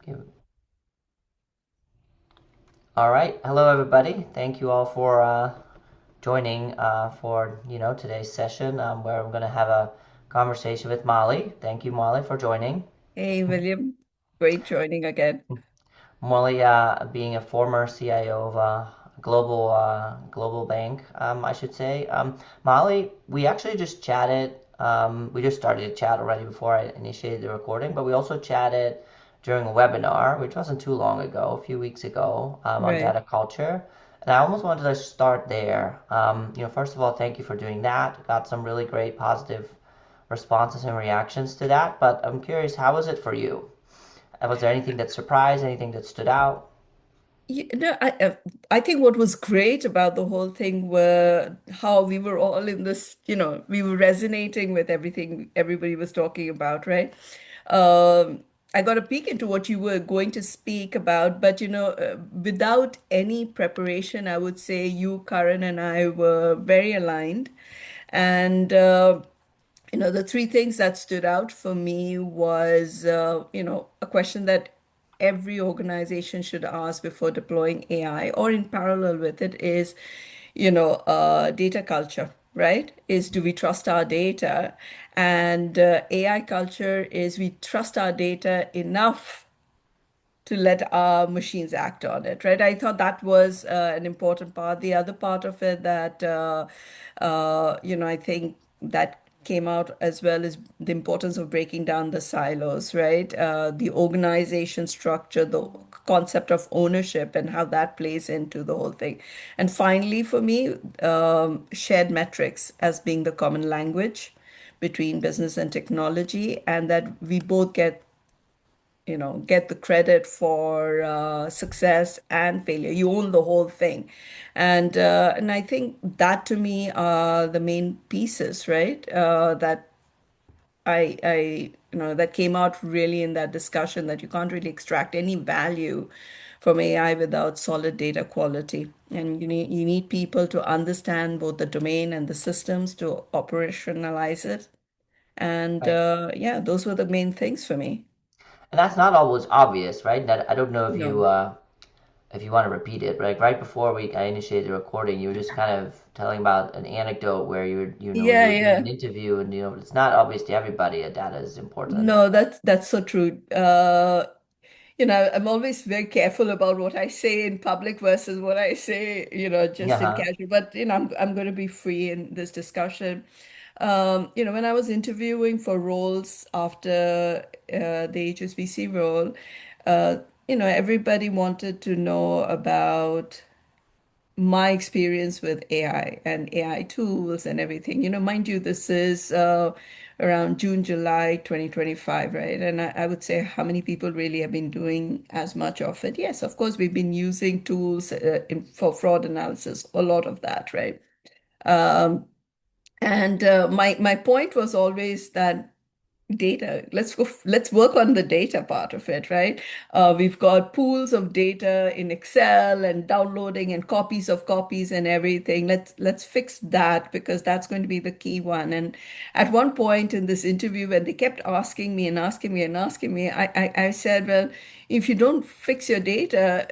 Give- All right. Hello, everybody. Thank you all for joining for today's session where I'm going to have a conversation with Molly. Thank you, Molly, for joining. Hey, William. Great joining again. Molly, being a former CIO of a global bank, I should say. Molly, we actually just chatted. We just started to chat already before I initiated the recording, but we also chatted during a webinar, which wasn't too long ago, a few weeks ago, on Right. data culture. And I almost wanted to start there. First of all, thank you for doing that. Got some really great positive responses and reactions to that. But I'm curious, how was it for you? Was there anything that surprised, anything that stood out? I think what was great about the whole thing were how we were all in this, we were resonating with everything everybody was talking about, right? I got a peek into what you were going to speak about, but without any preparation, I would say you, Karan, and I were very aligned. And the three things that stood out for me was, a question that every organization should ask before deploying AI or in parallel with it is, data culture, right? Is do we trust our data? And AI culture is we trust our data enough to let our machines act on it, right? I thought that was an important part. The other part of it that, I think that came out as well is the importance of breaking down the silos, right? The organization structure, the concept of ownership, and how that plays into the whole thing. And finally, for me, shared metrics as being the common language between business and technology, and that we both get the credit for success and failure. You own the whole thing, and I think that to me are the main pieces, right? That that came out really in that discussion that you can't really extract any value from AI without solid data quality, and you need people to understand both the domain and the systems to operationalize it. And Right. yeah, those were the main things for me. And that's not always obvious, right? That I don't know No. if you want to repeat it, but like right before I initiated the recording, you were just kind of telling about an anecdote where you Yeah, were doing an yeah. interview, and it's not obvious to everybody that data is important. No, that's so true. I'm always very careful about what I say in public versus what I say, just in Yeah. casual. But I'm going to be free in this discussion. When I was interviewing for roles after the HSBC role, uh, everybody wanted to know about my experience with AI and AI tools and everything. Mind you, this is around June, July 2025, right? And I would say how many people really have been doing as much of it? Yes, of course, we've been using tools for fraud analysis, a lot of that, right? Um, and my point was always that data, let's work on the data part of it, right? We've got pools of data in Excel and downloading and copies of copies and everything. Let's fix that because that's going to be the key one. And at one point in this interview, when they kept asking me and asking me and asking me, I said, well, if you don't fix your data,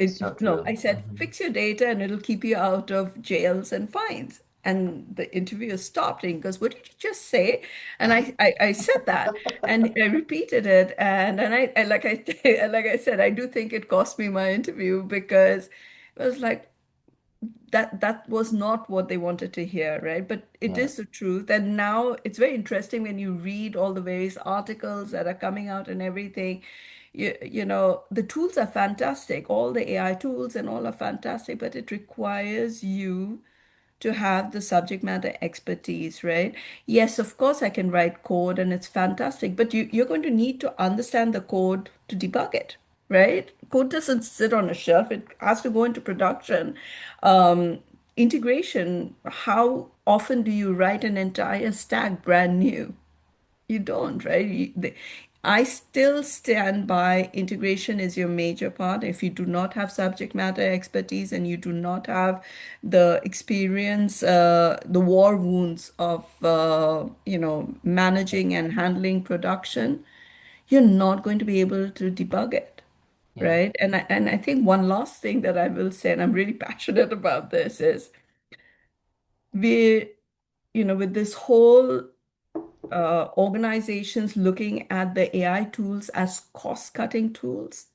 So no, true. I said, fix your data and it'll keep you out of jails and fines. And the interviewer stopped and he goes, what did you just say? And I said that and I repeated it. And I like like I said, I do think it cost me my interview because it was like that was not what they wanted to hear, right? But it Yeah. is the truth. And now it's very interesting when you read all the various articles that are coming out and everything. The tools are fantastic. All the AI tools and all are fantastic, but it requires you to have the subject matter expertise, right? Yes, of course, I can write code and it's fantastic, but you're going to need to understand the code to debug it, right? Code doesn't sit on a shelf, it has to go into production. Um, Integration, how often do you write an entire stack brand new? You don't, right? I still stand by integration is your major part. If you do not have subject matter expertise and you do not have the experience, the war wounds of, managing and handling production, you're not going to be able to debug it, Yeah, right? And I think one last thing that I will say, and I'm really passionate about this, is we, with this whole organizations looking at the AI tools as cost-cutting tools,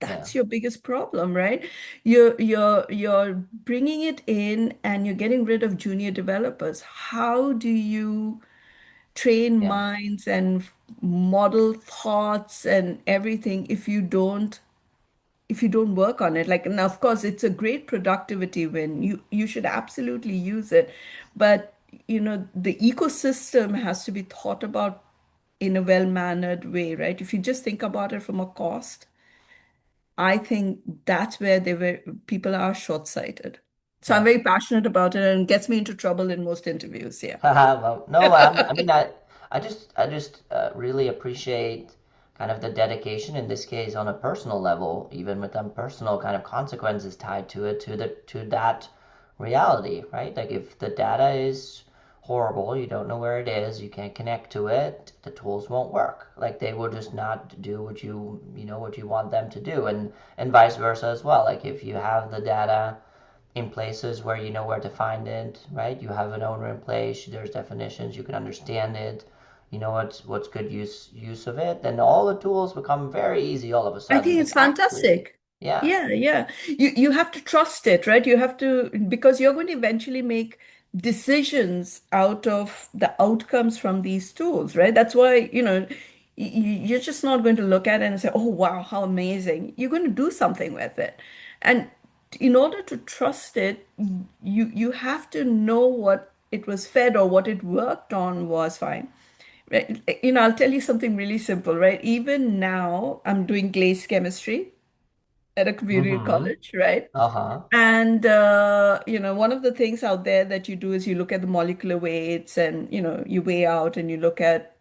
yeah, that's your biggest problem, right? You're bringing it in and you're getting rid of junior developers. How do you train yeah, minds and model thoughts and everything if you don't work on it? Like, and of course it's a great productivity win. You should absolutely use it, but the ecosystem has to be thought about in a well-mannered way, right? If you just think about it from a cost, I think that's where people are short-sighted. So I'm yeah. very passionate about it, and it gets me into trouble in most interviews. Yeah. Well, no, I mean, I just really appreciate kind of the dedication in this case on a personal level, even with them personal kind of consequences tied to it, to that reality, right? Like if the data is horrible, you don't know where it is, you can't connect to it, the tools won't work. Like they will just not do what what you want them to do, and vice versa as well. Like if you have the data in places where you know where to find it, right? You have an owner in place, there's definitions, you can understand it, you know what's good use of it, then all the tools become very easy all of a I sudden. think And it's actually, fantastic. yeah, Yeah, yeah. You have to trust it, right? You have to, because you're going to eventually make decisions out of the outcomes from these tools, right? That's why, you're just not going to look at it and say, "Oh, wow, how amazing." You're going to do something with it. And in order to trust it, you have to know what it was fed or what it worked on was fine. Right. I'll tell you something really simple, right? Even now, I'm doing glaze chemistry at a community mm-hmm, college, right? uh-huh, And one of the things out there that you do is you look at the molecular weights and you weigh out and you look at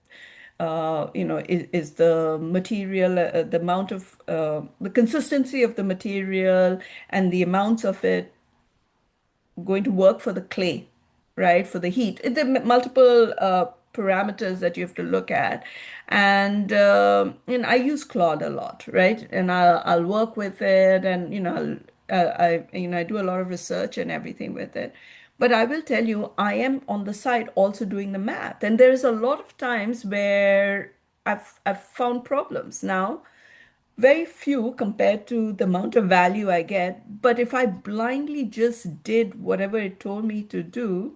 is the material the amount of the consistency of the material and the amounts of it going to work for the clay, right? For the heat. There are multiple parameters that you have to look at. And I use Claude a lot, right? And I'll work with it and I do a lot of research and everything with it. But I will tell you, I am on the side also doing the math. And there's a lot of times where I've found problems. Now, very few compared to the amount of value I get. But if I blindly just did whatever it told me to do,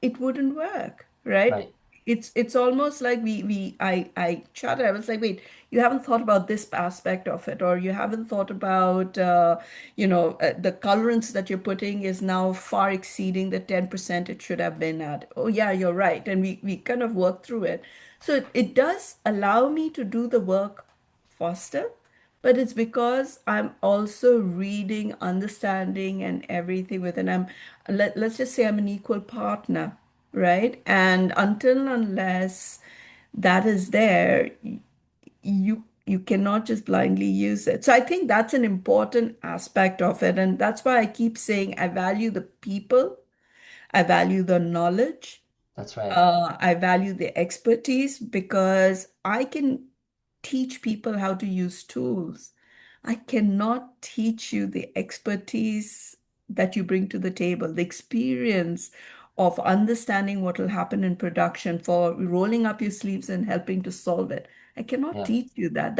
it wouldn't work, right? right, It's almost like I chatted. I was like, wait, you haven't thought about this aspect of it, or you haven't thought about the colorants that you're putting is now far exceeding the 10% it should have been at. Oh yeah, you're right. And we kind of work through it. So it does allow me to do the work faster, but it's because I'm also reading, understanding, and everything with it. Let's just say I'm an equal partner, right? And until and unless that is there, you cannot just blindly use it. So I think that's an important aspect of it. And that's why I keep saying I value the people, I value the knowledge, that's right, I value the expertise because I can teach people how to use tools. I cannot teach you the expertise that you bring to the table, the experience of understanding what will happen in production, for rolling up your sleeves and helping to solve it. I cannot yeah, teach you that.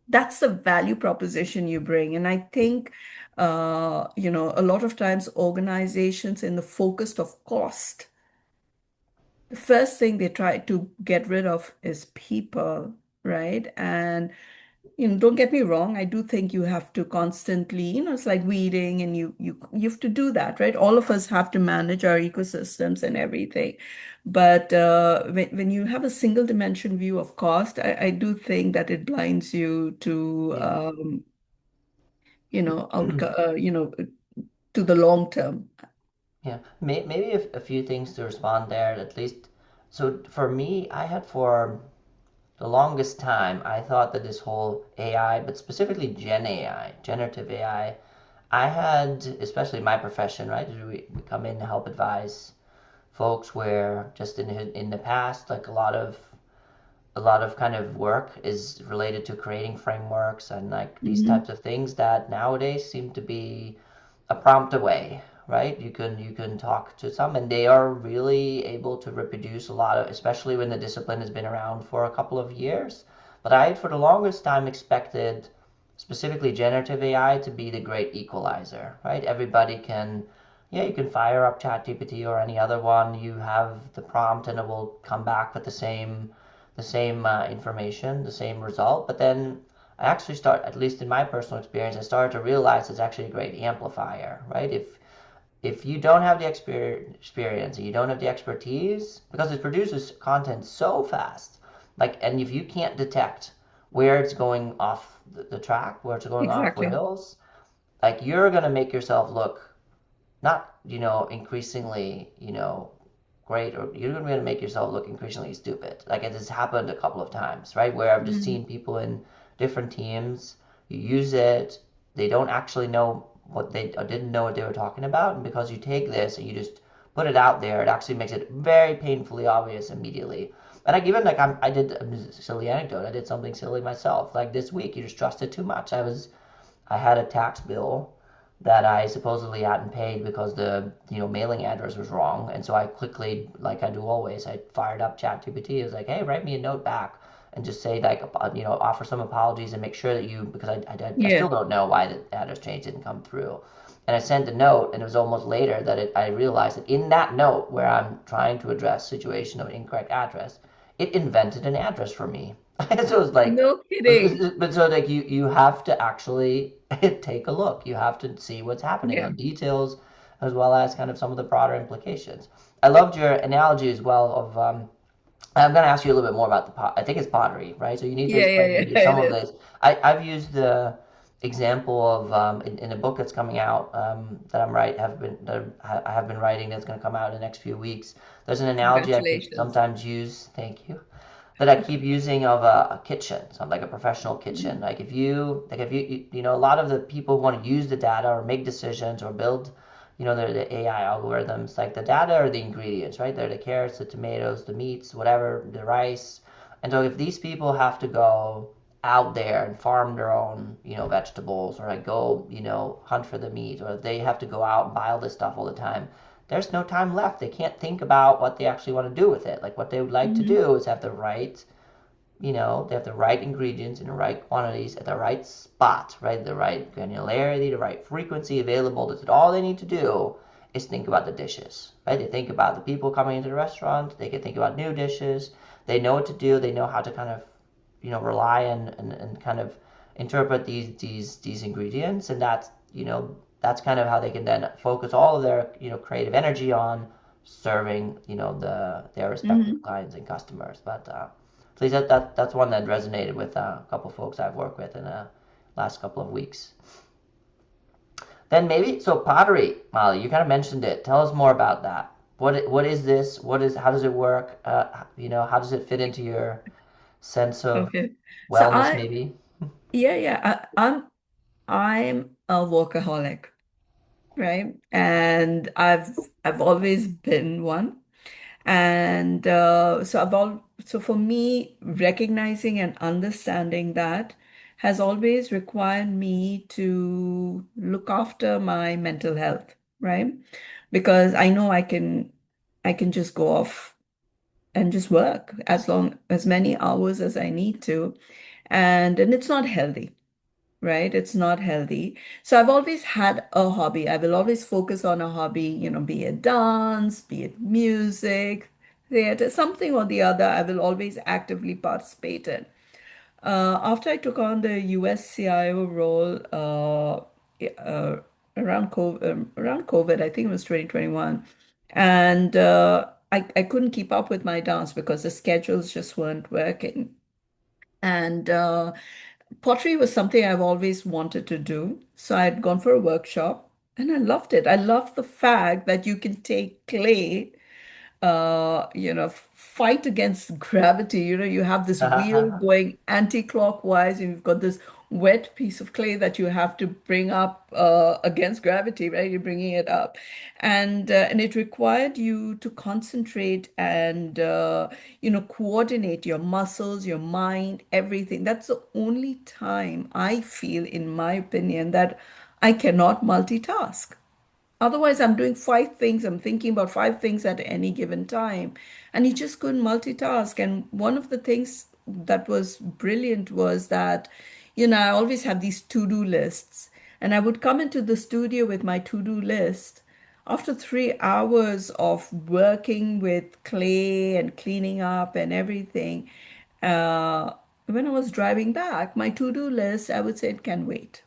That's the value proposition you bring. And I think, a lot of times organizations in the focus of cost, the first thing they try to get rid of is people, right? And don't get me wrong, I do think you have to constantly, it's like weeding, and you have to do that, right? All of us have to manage our ecosystems and everything. But when you have a single dimension view of cost, I do think that it blinds you to yeah. to the long term. Yeah, maybe a few things to respond there, at least. So for me, I had for the longest time, I thought that this whole AI, but specifically Gen AI, generative AI, I had, especially my profession, right? We come in to help advise folks where just in the past, like a lot of a lot of kind of work is related to creating frameworks and like these Hmm. types of things that nowadays seem to be a prompt away, right? You can talk to some, and they are really able to reproduce a lot of, especially when the discipline has been around for a couple of years. But I, for the longest time, expected specifically generative AI to be the great equalizer, right? Everybody can, yeah, you can fire up ChatGPT or any other one. You have the prompt, and it will come back with the same information, the same result. But then I actually start, at least in my personal experience, I started to realize it's actually a great amplifier, right? If you don't have the experience and you don't have the expertise, because it produces content so fast, like, and if you can't detect where it's going off the track, where it's going off Exactly. rails, like you're gonna make yourself look not, increasingly, great, or you're going to make yourself look increasingly stupid. Like it has happened a couple of times, right? Where I've just Mm. seen people in different teams, you use it, they don't actually know what they or didn't know what they were talking about, and because you take this and you just put it out there, it actually makes it very painfully obvious immediately. And like even like I did a silly anecdote. I did something silly myself. Like this week, you just trusted too much. I had a tax bill that I supposedly hadn't paid because the mailing address was wrong, and so I quickly, like I do always, I fired up ChatGPT. I was like, hey, write me a note back and just say like offer some apologies and make sure that you, because I still Yeah. don't know why the address change didn't come through. And I sent a note, and it was almost later that I realized that in that note where I'm trying to address situation of incorrect address, it invented an address for me. So it was like, No kidding. but so like you have to actually take a look. You have to see what's happening Yeah. on details as well as kind of some of the broader implications. I loved your analogy as well of I'm going to ask you a little bit more about the pot. I think it's pottery, right? So you need to Yeah, yeah, explain yeah, maybe it some of is. this. I've used the example of in a book that's coming out that I have been writing that's going to come out in the next few weeks. There's an analogy I keep Congratulations. sometimes use. Thank you, that I keep using of a kitchen, so like a professional kitchen. Mhm. Like if you, a lot of the people who want to use the data or make decisions or build, the AI algorithms, like the data are the ingredients, right? They're the carrots, the tomatoes, the meats, whatever, the rice. And so if these people have to go out there and farm their own, vegetables, or like go, hunt for the meat, or if they have to go out and buy all this stuff all the time, there's no time left. They can't think about what they actually want to do with it. Like what they would like to Mhm. do is have the right, they have the right ingredients in the right quantities at the right spot, right? The right granularity, the right frequency available. That's all they need to do is think about the dishes, right? They think about the people coming into the restaurant. They can think about new dishes. They know what to do. They know how to kind of, rely and kind of interpret these ingredients, and that's kind of how they can then focus all of their creative energy on serving their respective Mhm. clients and customers. But please, that's one that resonated with a couple of folks I've worked with in the last couple of weeks. Then maybe so pottery, Molly, you kind of mentioned it. Tell us more about that. What is this? How does it work? How does it fit into your sense of Okay. So wellness, maybe? yeah, yeah, I'm a workaholic, right? And I've always been one. And so for me, recognizing and understanding that has always required me to look after my mental health, right? Because I know I can just go off and just work as many hours as I need to. And it's not healthy, right? It's not healthy. So I've always had a hobby. I will always focus on a hobby, be it dance, be it music, theater, something or the other. I will always actively participate in. After I took on the US CIO role uh, around COVID, I think it was 2021, and I couldn't keep up with my dance because the schedules just weren't working. And pottery was something I've always wanted to do. So I had gone for a workshop and I loved it. I loved the fact that you can take clay fight against gravity. You have this wheel going anti-clockwise, and you've got this wet piece of clay that you have to bring up against gravity, right? You're bringing it up, and it required you to concentrate and coordinate your muscles, your mind, everything. That's the only time I feel, in my opinion, that I cannot multitask. Otherwise, I'm doing five things. I'm thinking about five things at any given time. And you just couldn't multitask. And one of the things that was brilliant was that, I always have these to-do lists. And I would come into the studio with my to-do list. After 3 hours of working with clay and cleaning up and everything, uh, when I was driving back, my to-do list, I would say it can wait,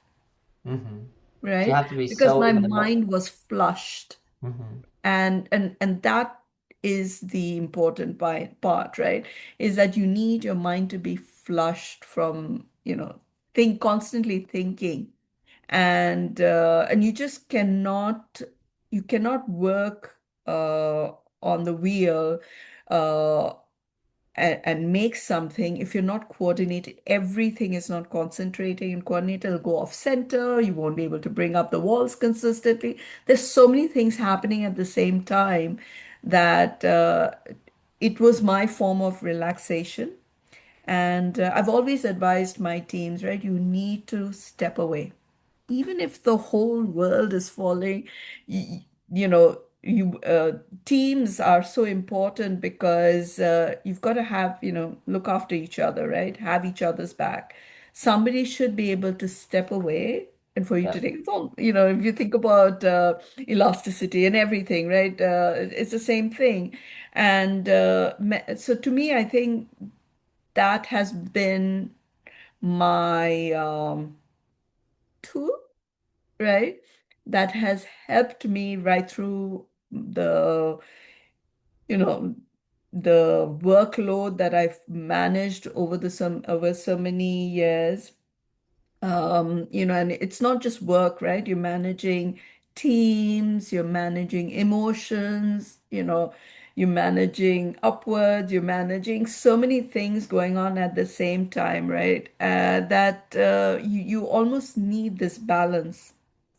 Hmm. So you right? have to be Because so my in the mo. mind was flushed. Hmm. And that is the important part, right? Is that you need your mind to be flushed from, constantly thinking. And you just cannot work on the wheel uh and make something if you're not coordinated. Everything is not concentrating and coordinated. It'll go off center. You won't be able to bring up the walls consistently. There's so many things happening at the same time that it was my form of relaxation. And I've always advised my teams, right? You need to step away even if the whole world is falling. You teams are so important because you've got to have, look after each other, right? Have each other's back. Somebody should be able to step away and for you to Yep. take it's all, if you think about elasticity and everything, right? It's the same thing. And so to me, I think that has been my tool, right? That has helped me right through you know, the workload that I've managed over so many years. And it's not just work, right? You're managing teams, you're managing emotions, you're managing upwards, you're managing so many things going on at the same time, right? That you almost need this balance,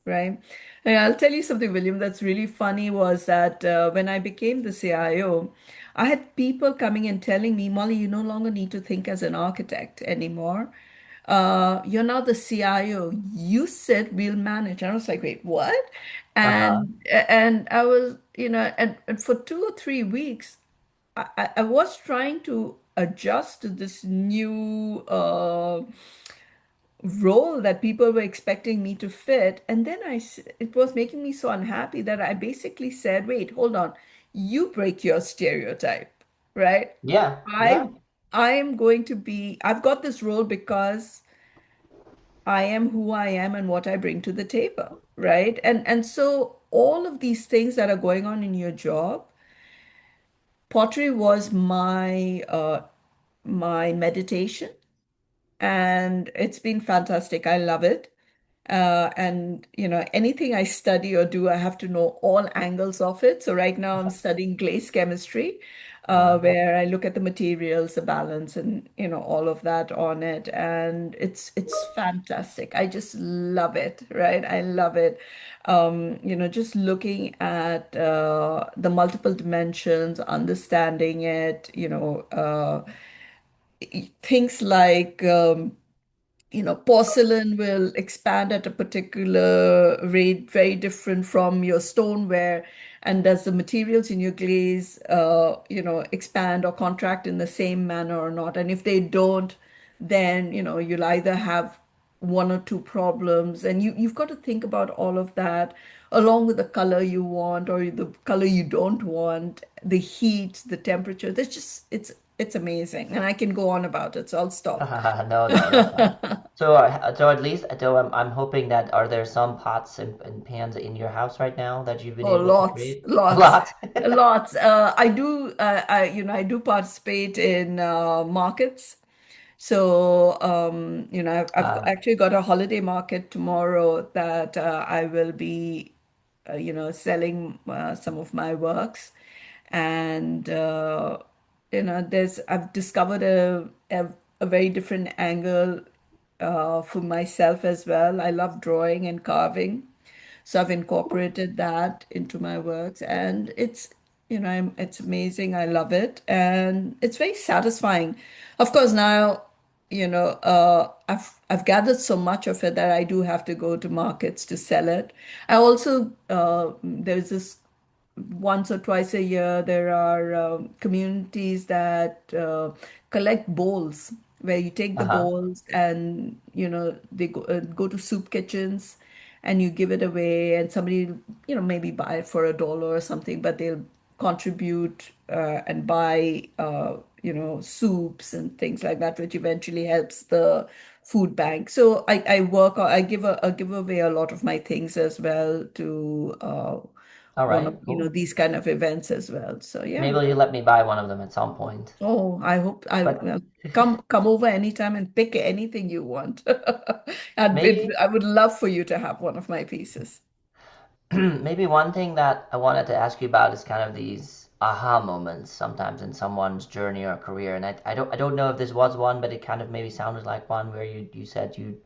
right? And I'll tell you something, William, that's really funny was that when I became the CIO, I had people coming and telling me, Molly, you no longer need to think as an architect anymore. You're now the CIO. You said we'll manage. And I was like, wait, what? Uh-huh. And I was, and for 2 or 3 weeks, I was trying to adjust to this new role that people were expecting me to fit. And then it was making me so unhappy that I basically said, wait, hold on. You break your stereotype, right? Yeah. I Yeah. I am going to be, I've got this role because I am who I am and what I bring to the table, right? And so all of these things that are going on in your job, pottery was my meditation, and it's been fantastic. I love it. And anything I study or do, I have to know all angles of it. So right now I'm studying glaze chemistry, Uh, where I look at the materials, the balance, and all of that on it. And it's fantastic. I just love it, right? I love it. Just looking at the multiple dimensions, understanding it, things like porcelain will expand at a particular rate, very different from your stoneware. And does the materials in your glaze, expand or contract in the same manner or not? And if they don't, then, you'll either have one or two problems. And you've got to think about all of that along with the color you want or the color you don't want, the heat, the temperature. It's amazing. And I can go on about it, so I'll stop. no, no, that's fine. So at least, so I'm hoping that are there some pots and pans in your house right now that you've been Oh, able to lots, create? A lots, lot. lots. I do participate in markets. So, I've Uh, actually got a holiday market tomorrow that I will be, selling some of my works. And there's I've discovered a very different angle for myself as well. I love drawing and carving, so I've incorporated that into my works, and it's amazing. I love it, and it's very satisfying. Of course, now, I've gathered so much of it that I do have to go to markets to sell it. I also there's this once or twice a year, there are communities that collect bowls where you take the Uh-huh. bowls and they go to soup kitchens and you give it away, and somebody maybe buy it for $1 or something, but they'll contribute and buy soups and things like that, which eventually helps the food bank. So I give away a lot of my things as well to All one right, of cool. these kind of events as well. So yeah. Maybe you let me buy one of them at some point. Oh, I hope I But well, come over anytime and pick anything you want. maybe I would love for you to have one of my pieces. maybe one thing that I wanted to ask you about is kind of these aha moments sometimes in someone's journey or career. And I don't know if this was one, but it kind of maybe sounded like one where you said you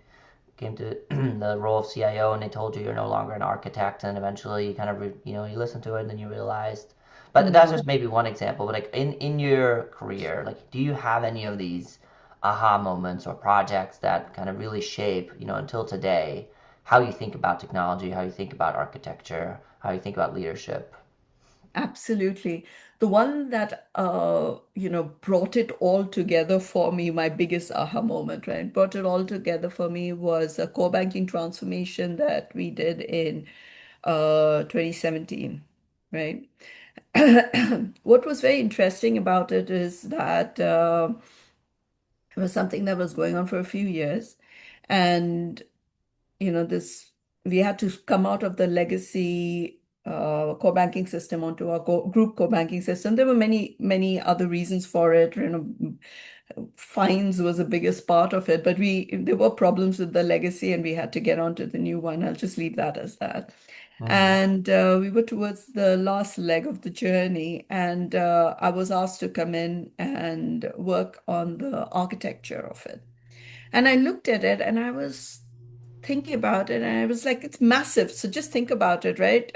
came to the role of CIO and they told you you're no longer an architect, and eventually you kind of you listened to it and then you realized. But that's Hmm. just maybe one example. But like in your career, like do you have any of these aha moments or projects that kind of really shape, until today, how you think about technology, how you think about architecture, how you think about leadership? Absolutely. The one that brought it all together for me, my biggest aha moment, right? Brought it all together for me was a core banking transformation that we did in 2017, right? What was very interesting about it is that it was something that was going on for a few years. And, this we had to come out of the legacy core banking system onto our group core banking system. There were many, many other reasons for it. Fines was the biggest part of it, but there were problems with the legacy and we had to get onto the new one. I'll just leave that as that. Mm-hmm. And we were towards the last leg of the journey, and I was asked to come in and work on the architecture of it. And I looked at it and I was thinking about it and I was like, it's massive. So just think about it, right?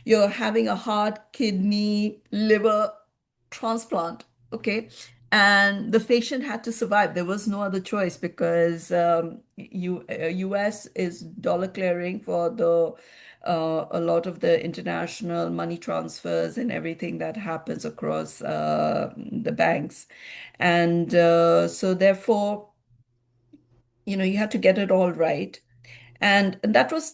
You're having a heart, kidney, liver transplant, okay? And the patient had to survive. There was no other choice because US is dollar clearing for the a lot of the international money transfers and everything that happens across the banks. And so therefore, you had to get it all right. And the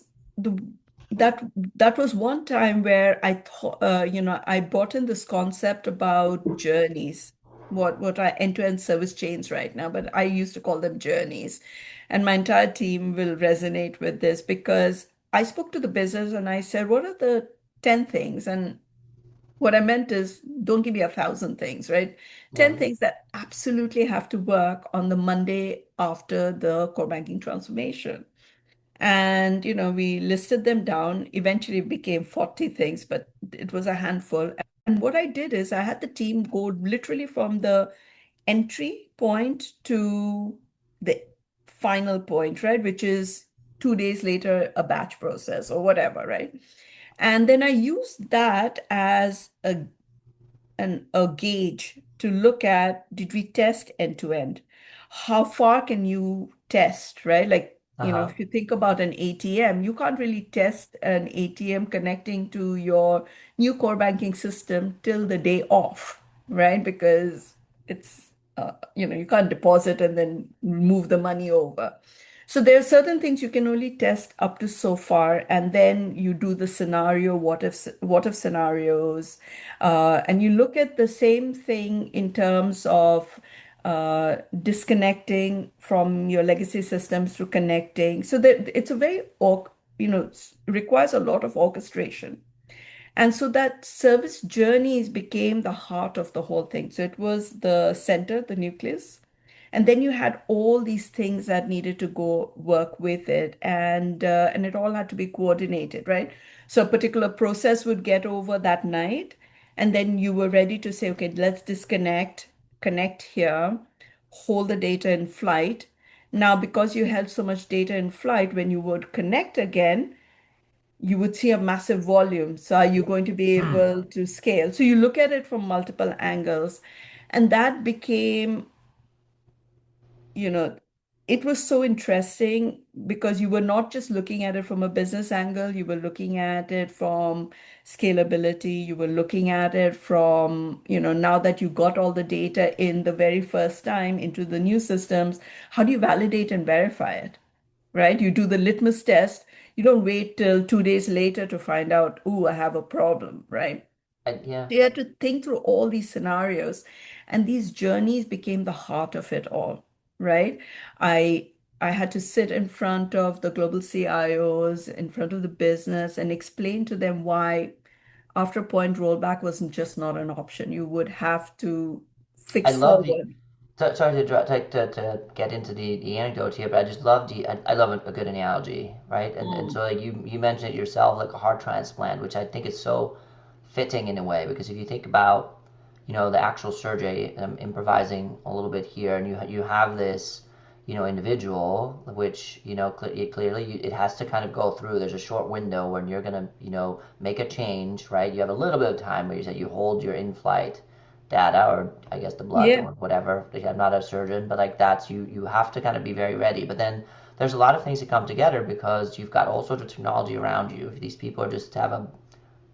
that that was one time where I thought, I brought in this concept about journeys, what are end-to-end service chains right now, but I used to call them journeys. And my entire team will resonate with this because I spoke to the business and I said, what are the 10 things? And what I meant is, don't give me 1,000 things, right? 10 Mm-hmm. things that absolutely have to work on the Monday after the core banking transformation. And, we listed them down. Eventually it became 40 things, but it was a handful. And what I did is I had the team go literally from the entry point to the final point, right? Which is 2 days later, a batch process or whatever, right? And then I used that as a gauge to look at, did we test end to end? How far can you test, right? Like, Uh-huh. if you think about an ATM, you can't really test an ATM connecting to your new core banking system till the day off, right? Because it's, you can't deposit and then move the money over. So there are certain things you can only test up to so far, and then you do the scenario, what if scenarios, and you look at the same thing in terms of disconnecting from your legacy systems to connecting. So that it's a very, requires a lot of orchestration. And so that service journeys became the heart of the whole thing. So it was the center, the nucleus. And then you had all these things that needed to go work with it, and it all had to be coordinated, right? So a particular process would get over that night, And then you were ready to say, okay, let's disconnect, connect here, hold the data in flight. Now, because you held so much data in flight, when you would connect again, you would see a massive volume. So are you going to be Hmm. able to scale? So you look at it from multiple angles. And that became, you know, it was so interesting because you were not just looking at it from a business angle, you were looking at it from scalability, you were looking at it from, now that you got all the data in the very first time into the new systems, how do you validate and verify it, right? You do the litmus test. You don't wait till 2 days later to find out, oh, I have a problem, right? Yeah. So you had to think through all these scenarios, and these journeys became the heart of it all, right? I I had to sit in front of the global CIOs, in front of the business, and explain to them why after point rollback wasn't just not an option. You would have to I fix love the. forward. Sorry to get into the anecdote here, but I just love I love a good analogy, right? And Mm. so like you mentioned it yourself, like a heart transplant, which I think is so fitting in a way because if you think about the actual surgery, I'm improvising a little bit here, and you have this individual, which clearly it has to kind of go through. There's a short window when you're gonna make a change, right? You have a little bit of time where you say you hold your in-flight data, or I guess the blood Yeah, or whatever. I'm not a surgeon, but like that's you have to kind of be very ready. But then there's a lot of things that come together because you've got all sorts of technology around you. If these people are just have a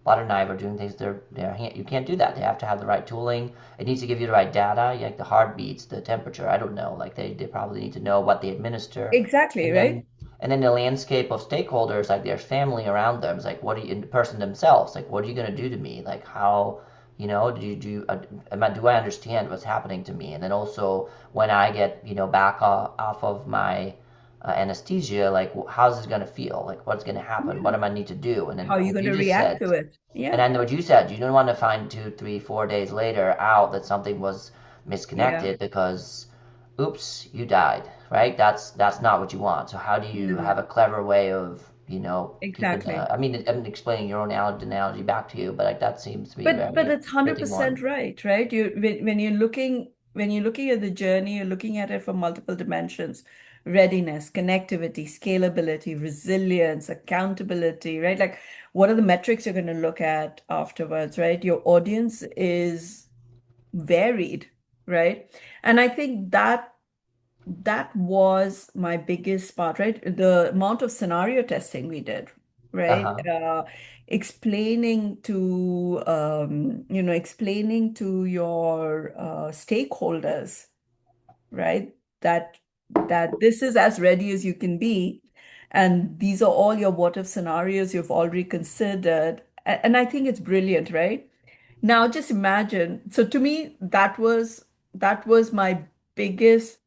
butter knife or doing things you can't do that. They have to have the right tooling. It needs to give you the right data, like the heartbeats, the temperature. I don't know. Like they probably need to know what they administer, exactly, and right? then the landscape of stakeholders, like their family around them, is like what are you, and the person themselves, like what are you gonna do to me? Like how do you do? Do I understand what's happening to me? And then also when I get back off of my anesthesia, like how's this gonna feel? Like what's gonna happen? What Yeah. am I need to do? And then How are you what going you to just react said, to it? and Yeah, I know what you said. You don't want to find 2, 3, 4 days later out that something was yeah, misconnected because, oops, you died. Right? That's not what you want. So how do you have no, a clever way of keeping exactly. the? I mean, I'm explaining your own analogy back to you, but like that seems to be a But very it's fitting 100% one. right, right? When you're looking at the journey, you're looking at it from multiple dimensions: readiness, connectivity, scalability, resilience, accountability, right? Like, what are the metrics you're going to look at afterwards, right? Your audience is varied, right? And I think that was my biggest part, right? The amount of scenario testing we did, Uh right? huh. Explaining to your stakeholders, right? That this is as ready as you can be, and these are all your what if scenarios you've already considered. And I think it's brilliant, right? Now just imagine. So to me, that was my biggest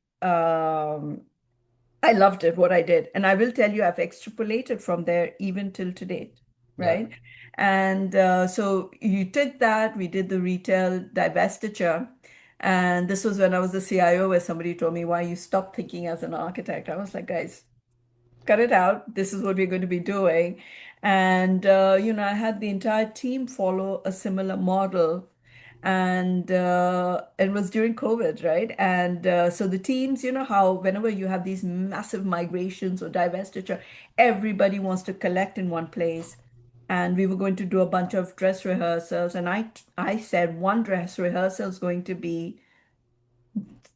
I loved it, what I did. And I will tell you, I've extrapolated from there even till today, Yep. right? And so you took that, we did the retail divestiture. And this was when I was the CIO, where somebody told me, why you stopped thinking as an architect. I was like, guys, cut it out. This is what we're going to be doing. And, I had the entire team follow a similar model. And it was during COVID, right? And so the teams, how whenever you have these massive migrations or divestiture, everybody wants to collect in one place. And we were going to do a bunch of dress rehearsals. And I said one dress rehearsal is going to be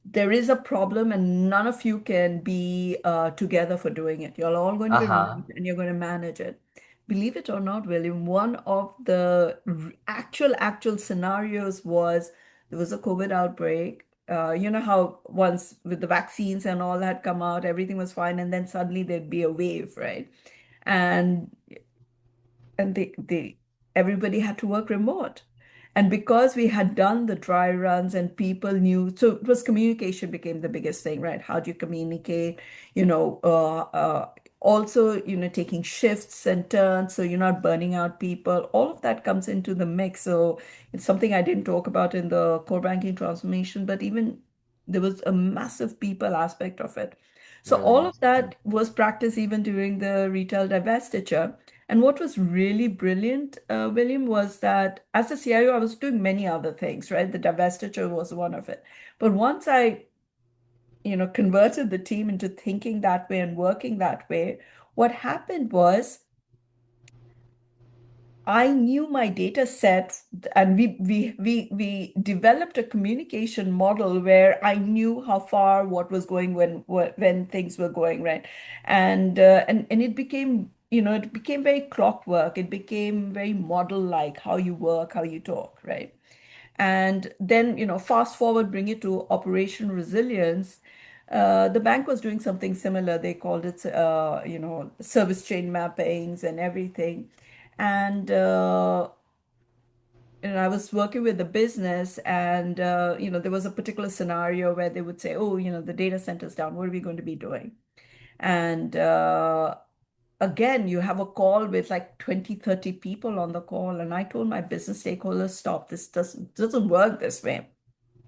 there is a problem and none of you can be together for doing it. You're all going to Uh be huh. remote and you're going to manage it. Believe it or not, William, one of the actual scenarios was there was a COVID outbreak. You know how once with the vaccines and all had come out, everything was fine, and then suddenly there'd be a wave, right? And and they everybody had to work remote. And because we had done the dry runs and people knew, so it was communication became the biggest thing, right? How do you communicate? Also, taking shifts and turns so you're not burning out people. All of that comes into the mix. So it's something I didn't talk about in the core banking transformation, but even there was a massive people aspect of it. So Really all of interesting. that was practiced even during the retail divestiture. And what was really brilliant, William, was that as a CIO, I was doing many other things, right? The divestiture was one of it. But once I, converted the team into thinking that way and working that way, what happened was I knew my data set, and we developed a communication model where I knew how far what was going when things were going right, and it became, it became very clockwork. It became very model-like, how you work, how you talk, right? And then, fast forward, bring it to operation resilience. The bank was doing something similar. They called it, service chain mappings and everything. And I was working with the business, and there was a particular scenario where they would say, "Oh, the data center's down. What are we going to be doing?" And again, you have a call with like 20, 30 people on the call, and I told my business stakeholders, "Stop. This doesn't work this way.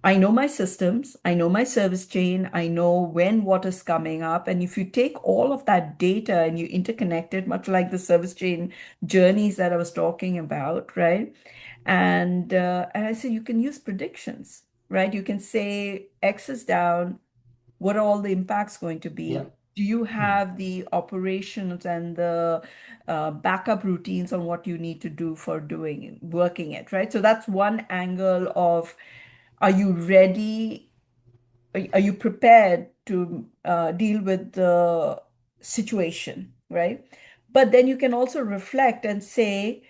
I know my systems, I know my service chain, I know when what is coming up. And if you take all of that data and you interconnect it, much like the service chain journeys that I was talking about, right? And I said you can use predictions, right? You can say X is down, what are all the impacts going to Yeah. be? Do you have the operations and the backup routines on what you need to do for working it, right? So that's one angle of, are you ready? Are you prepared to deal with the situation, right? But then you can also reflect and say,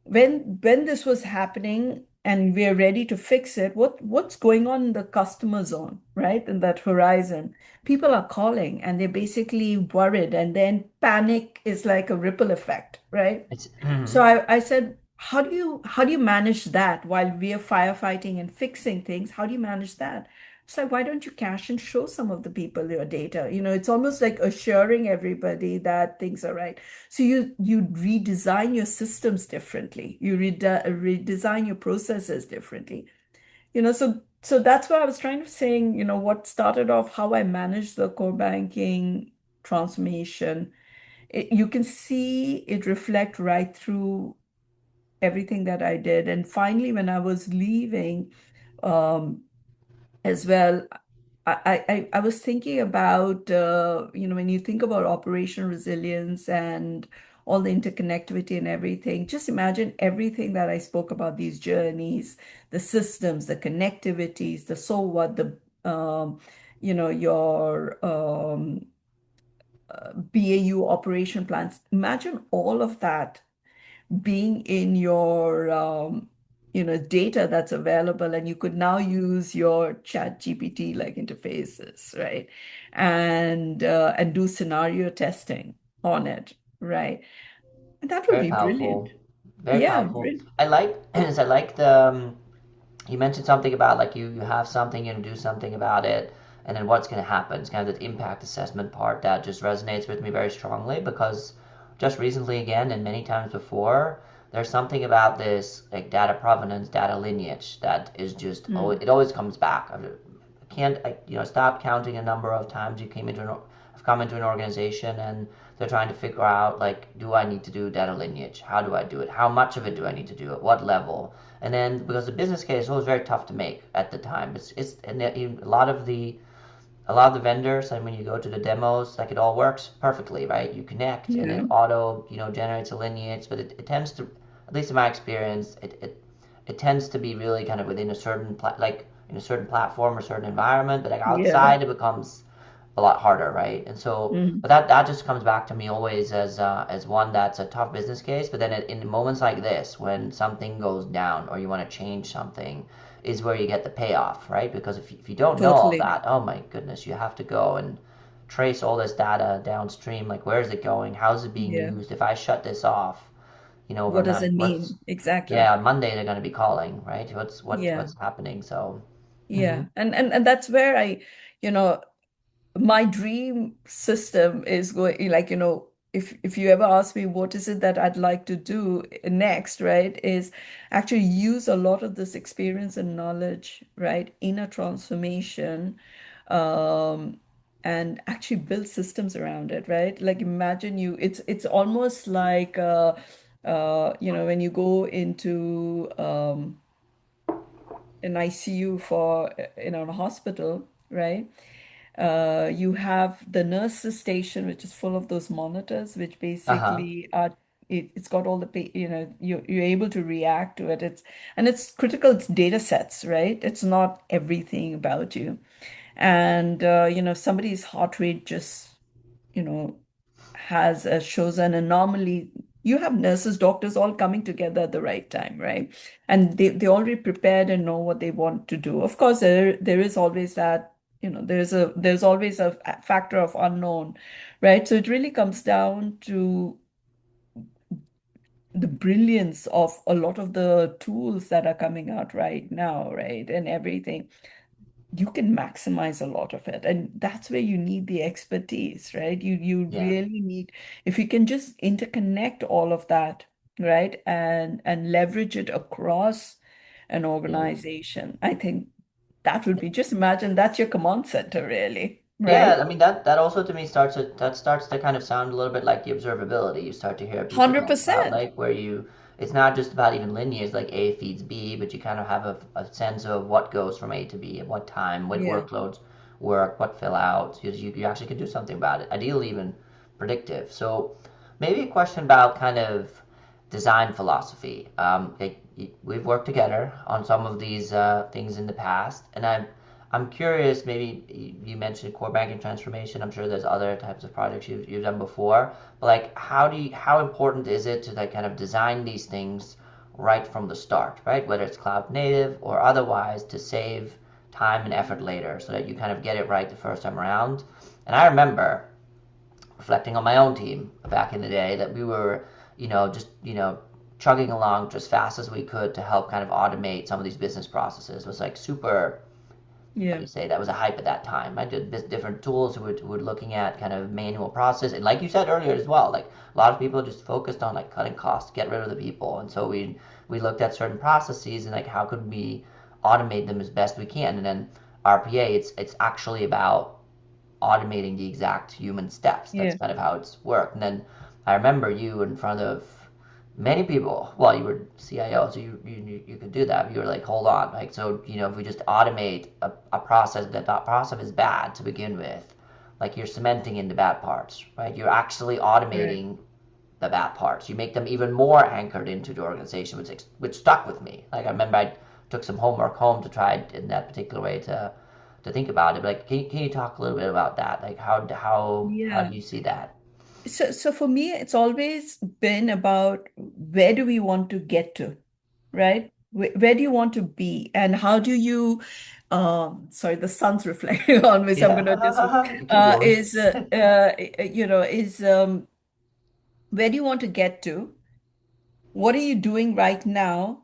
when this was happening and we're ready to fix it, what's going on in the customer zone, right? In that horizon. People are calling and they're basically worried, and then panic is like a ripple effect, right? It's So I said, how do you manage that while we are firefighting and fixing things? How do you manage that? It's like, why don't you cache and show some of the people your data? It's almost like assuring everybody that things are right. So you redesign your systems differently. You redesign your processes differently. So that's what I was trying to saying, what started off how I managed the core banking transformation. You can see it reflect right through everything that I did. And finally, when I was leaving, um, as well, I was thinking about, when you think about operational resilience and all the interconnectivity and everything, just imagine everything that I spoke about, these journeys, the systems, the connectivities, the so what, your BAU operation plans. Imagine all of that being in your data that's available, and you could now use your chat GPT like interfaces, right? And do scenario testing on it, right? And that would very be brilliant. powerful. Very Yeah, powerful. I like I like the you mentioned something about like you have something, you do something about it, and then what's going to happen. It's kind of the impact assessment part that just resonates with me very strongly because just recently again and many times before, there's something about this like data provenance, data lineage that is just oh, mm, it always comes back. I can't stop counting a number of times I've come into an organization and they're trying to figure out like, do I need to do data lineage? How do I do it? How much of it do I need to do? At what level? And then because the business case was very tough to make at the time, it's and a lot of the vendors, and when you go to the demos, like it all works perfectly, right? You connect and it yeah, auto generates a lineage, but it tends to, at least in my experience, it tends to be really kind of within a like in a certain platform or certain environment, but like yeah, outside it becomes a lot harder, right? And so, mm, but that just comes back to me always as one that's a tough business case. But then in moments like this, when something goes down or you want to change something, is where you get the payoff, right? Because if you don't know all totally. that, oh my goodness, you have to go and trace all this data downstream. Like, where is it going? How is it being Yeah. used? If I shut this off, What does overnight, it what's mean? Exactly. yeah, on Monday they're going to be calling, right? Yeah. What's happening? So, hmm Yeah. And that's where you know, my dream system is going, like, if you ever ask me what is it that I'd like to do next, right, is actually use a lot of this experience and knowledge, right, in a transformation, um and actually build systems around it, right? Like imagine it's almost like when you go into an ICU for in a hospital, right? You have the nurses station, which is full of those monitors, which Uh-huh. basically are it's got all the you're able to react to it. It's critical. It's data sets, right? It's not everything about you. And somebody's heart rate just you know shows an anomaly. You have nurses, doctors all coming together at the right time, right? And they already prepared and know what they want to do. Of course, there is always that, there's always a factor of unknown, right? So it really comes down to the brilliance of a lot of the tools that are coming out right now, right? And everything you can maximize a lot of it, and that's where you need the expertise, right? You Yeah. really need, if you can just interconnect all of that, right, and leverage it across an Yeah. organization. I think that would be, just imagine that's your command center, really, Yeah, right? I mean that also to me starts to kind of sound a little bit like the observability. You start to hear people talk about 100%. like where you it's not just about even linear, it's like A feeds B, but you kind of have a sense of what goes from A to B at what time, what Yeah, workloads work, what fill out. You actually can do something about it. Ideally even predictive. So maybe a question about kind of design philosophy. Like we've worked together on some of these things in the past, and I'm curious, maybe you mentioned core banking transformation. I'm sure there's other types of projects you've done before. But like, how important is it to like kind of design these things right from the start, right? Whether it's cloud native or otherwise, to save time and effort later, so that you kind of get it right the first time around. And I remember reflecting on my own team back in the day that we were, just chugging along just as fast as we could to help kind of automate some of these business processes. It was like super, how do yeah, you say, that was a hype at that time. I did different tools who were looking at kind of manual process, and like you said earlier as well, like a lot of people just focused on like cutting costs, get rid of the people, and so we looked at certain processes and like how could we automate them as best we can, and then RPA, it's actually about automating the exact human steps. That's yeah, kind of how it's worked. And then I remember you in front of many people. Well, you were CIO, so you could do that. You were like, hold on, like so if we just automate a process, that process is bad to begin with, like you're cementing in the bad parts, right? You're actually right. automating the bad parts. You make them even more anchored into the organization, which stuck with me. Like I remember I took some homework home to try it in that particular way to think about it. But like, can you talk a little bit about that? Like how Yeah. do you see that? So for me, it's always been about where do we want to get to, right? Where do you want to be, and how do you, sorry, the sun's reflecting on me, so I'm gonna just, Yeah, you keep going. is where do you want to get to? What are you doing right now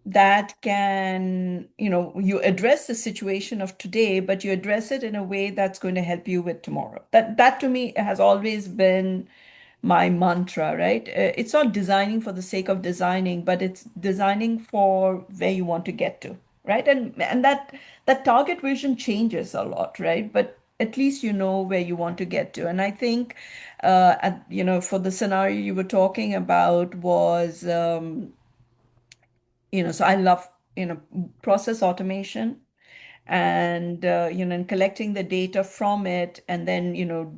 that can, you address the situation of today, but you address it in a way that's going to help you with tomorrow. That to me has always been my mantra, right? It's not designing for the sake of designing, but it's designing for where you want to get to, right? And that target vision changes a lot, right? But at least you know where you want to get to. And I think, for the scenario you were talking about was, so I love, process automation and and collecting the data from it, and then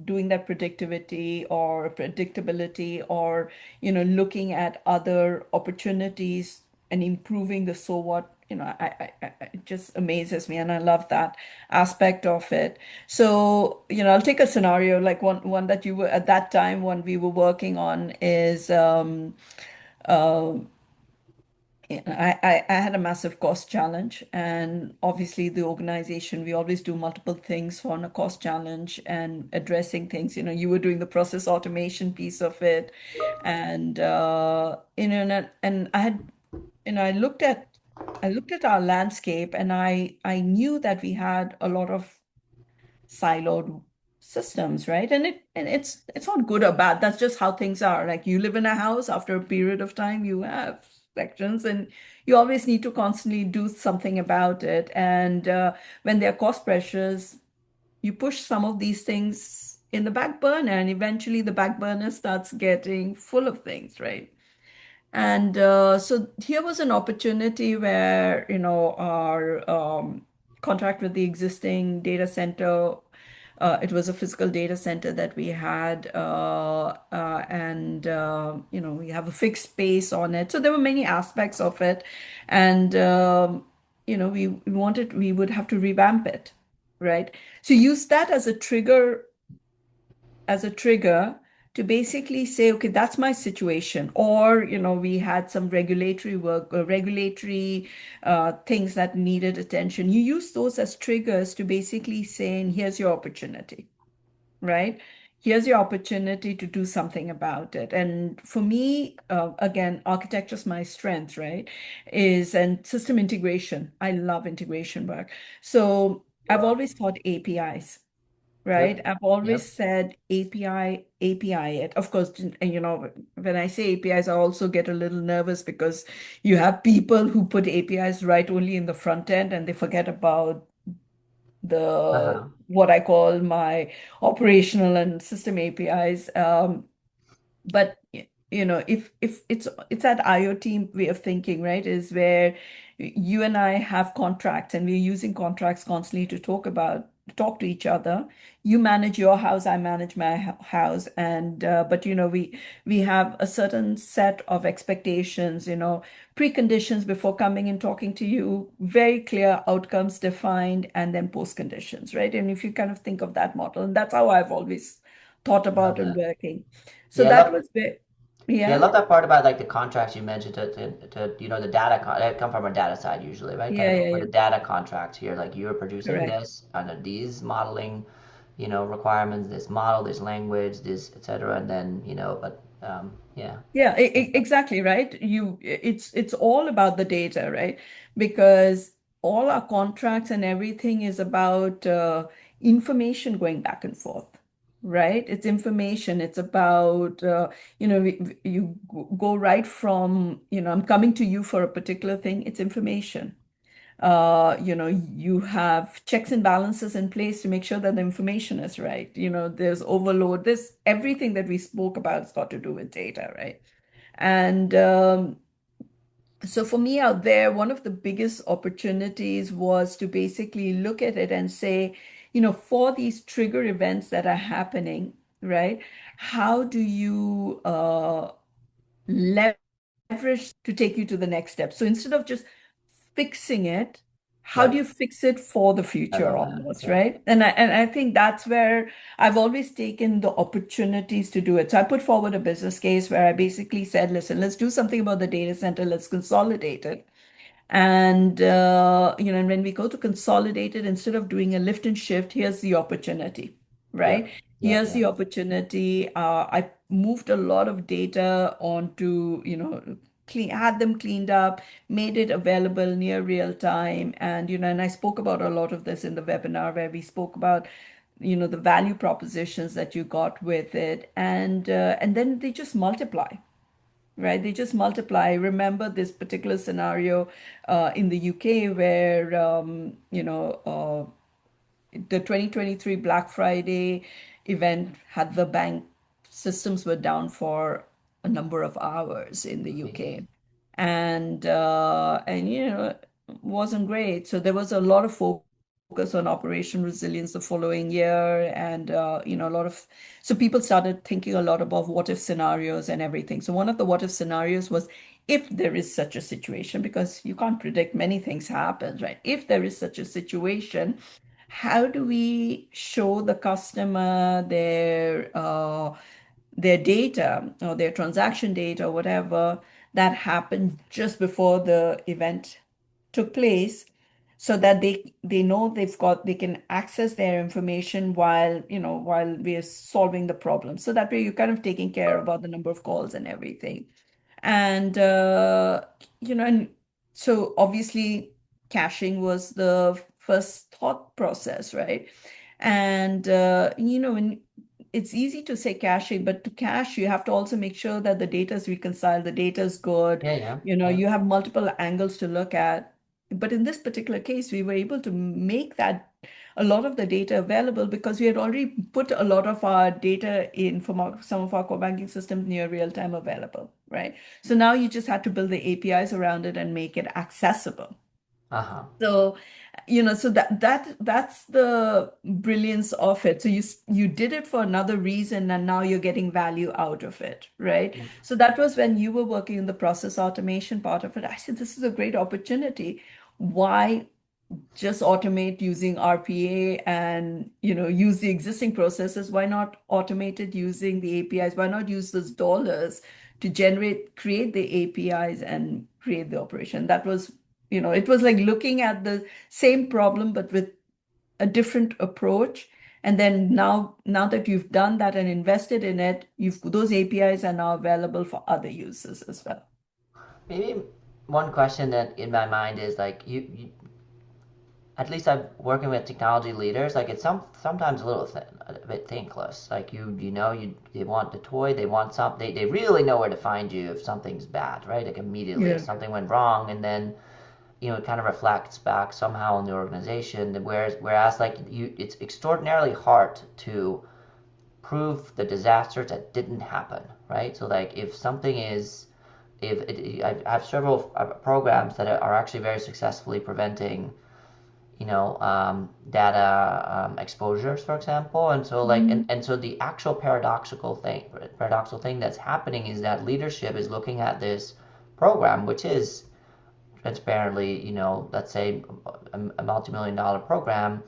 doing that predictability, or looking at other opportunities and improving the so what, it just amazes me, and I love that aspect of it. So I'll take a scenario like one that you were at that time when we were working on is I had a massive cost challenge, and obviously the organization, we always do multiple things on a cost challenge and addressing things. You were doing the process automation piece of it, and and I had, I looked at our landscape, and I knew that we had a lot of siloed systems, right? And it's not good or bad. That's just how things are. Like you live in a house, after a period of time, you have sections, and you always need to constantly do something about it. And when there are cost pressures, you push some of these things in the back burner, and eventually the back burner starts getting full of things, right? And so here was an opportunity where, our contract with the existing data center, it was a physical data center that we had, and we have a fixed space on it. So there were many aspects of it, and we would have to revamp it, right? So use that as a trigger to basically say, okay, that's my situation. Or, we had some regulatory work or regulatory things that needed attention. You use those as triggers to basically say, and here's your opportunity, right? Here's your opportunity to do something about it. And for me, again, architecture is my strength, right? And system integration. I love integration work. So I've Sure. always thought APIs, right? Yep. I've always Yep. said API it. Of course, and when I say APIs, I also get a little nervous because you have people who put APIs right only in the front end and they forget about the Uh-huh. what I call my operational and system APIs. But if it's that IoT way of thinking, right, is where you and I have contracts and we're using contracts constantly to talk to each other. You manage your house, I manage my house, and but we have a certain set of expectations, preconditions before coming and talking to you, very clear outcomes defined, and then post conditions, right? And if you kind of think of that model, and that's how I've always thought Love about and that. working. So Yeah, I that love was where, yeah, I yeah, love that part about like the contracts you mentioned to the data that come from our data side usually, right? Kind yeah, of yeah, for yeah, the data contracts here, like you're producing correct. this under these modeling, requirements, this model, this language, this etc. And then, but yeah. Yeah, exactly, right. It's all about the data, right? Because all our contracts and everything is about information going back and forth, right? It's information. It's about you go right from, I'm coming to you for a particular thing. It's information. You have checks and balances in place to make sure that the information is right. There's overload. This everything that we spoke about has got to do with data, right? And so for me out there, one of the biggest opportunities was to basically look at it and say, for these trigger events that are happening, right? How do you leverage to take you to the next step? So instead of just fixing it, how do you Yep. fix it for the I future love that. almost, Yep. right? And I think that's where I've always taken the opportunities to do it. So I put forward a business case where I basically said, listen, let's do something about the data center, let's consolidate it. And and when we go to consolidate it, instead of doing a lift and shift, here's the opportunity, right? Yep. Yep. Here's the Yep. opportunity. I moved a lot of data onto, had them cleaned up, made it available near real time, and and I spoke about a lot of this in the webinar where we spoke about, the value propositions that you got with it, and then they just multiply, right? They just multiply. Remember this particular scenario in the UK where the 2023 Black Friday event had the bank systems were down for a number of hours in the UK, Crazy. and wasn't great. So there was a lot of focus on operation resilience the following year, and a lot of so people started thinking a lot about what if scenarios and everything. So one of the what if scenarios was, if there is such a situation, because you can't predict, many things happen, right? If there is such a situation, how do we show the customer their data or their transaction data or whatever that happened just before the event took place, so that they know they can access their information while we are solving the problem. So that way you're kind of taking care about the number of calls and everything. And and so obviously caching was the first thought process, right? And when it's easy to say caching, but to cache, you have to also make sure that the data is reconciled, the data is good. Yeah. Yeah. You Yep. have multiple angles to look at. But in this particular case, we were able to make that a lot of the data available because we had already put a lot of our data in from some of our core banking systems near real time available, right? So now you just had to build the APIs around it and make it accessible. Uh-huh. So, so that's the brilliance of it. So you did it for another reason, and now you're getting value out of it, right? Yeah. So that was when you were working in the process automation part of it. I said, this is a great opportunity. Why just automate using RPA and use the existing processes? Why not automate it using the APIs? Why not use those dollars to create the APIs and create the operation? That was, it was like looking at the same problem but with a different approach. And then now that you've done that and invested in it, you've those APIs are now available for other users as well. Maybe one question that in my mind is like you at least I'm working with technology leaders. Like it's sometimes a little a bit thankless. Like they want the toy, they want something. They really know where to find you if something's bad, right? Like immediately if Yeah. something went wrong, and then it kind of reflects back somehow in the organization. Whereas like it's extraordinarily hard to prove the disasters that didn't happen, right? So like if something is if it, I have several programs that are actually very successfully preventing data exposures, for example. And so like Mhm. and so the actual paradoxical thing that's happening is that leadership is looking at this program, which is transparently, let's say a multi-million dollar program,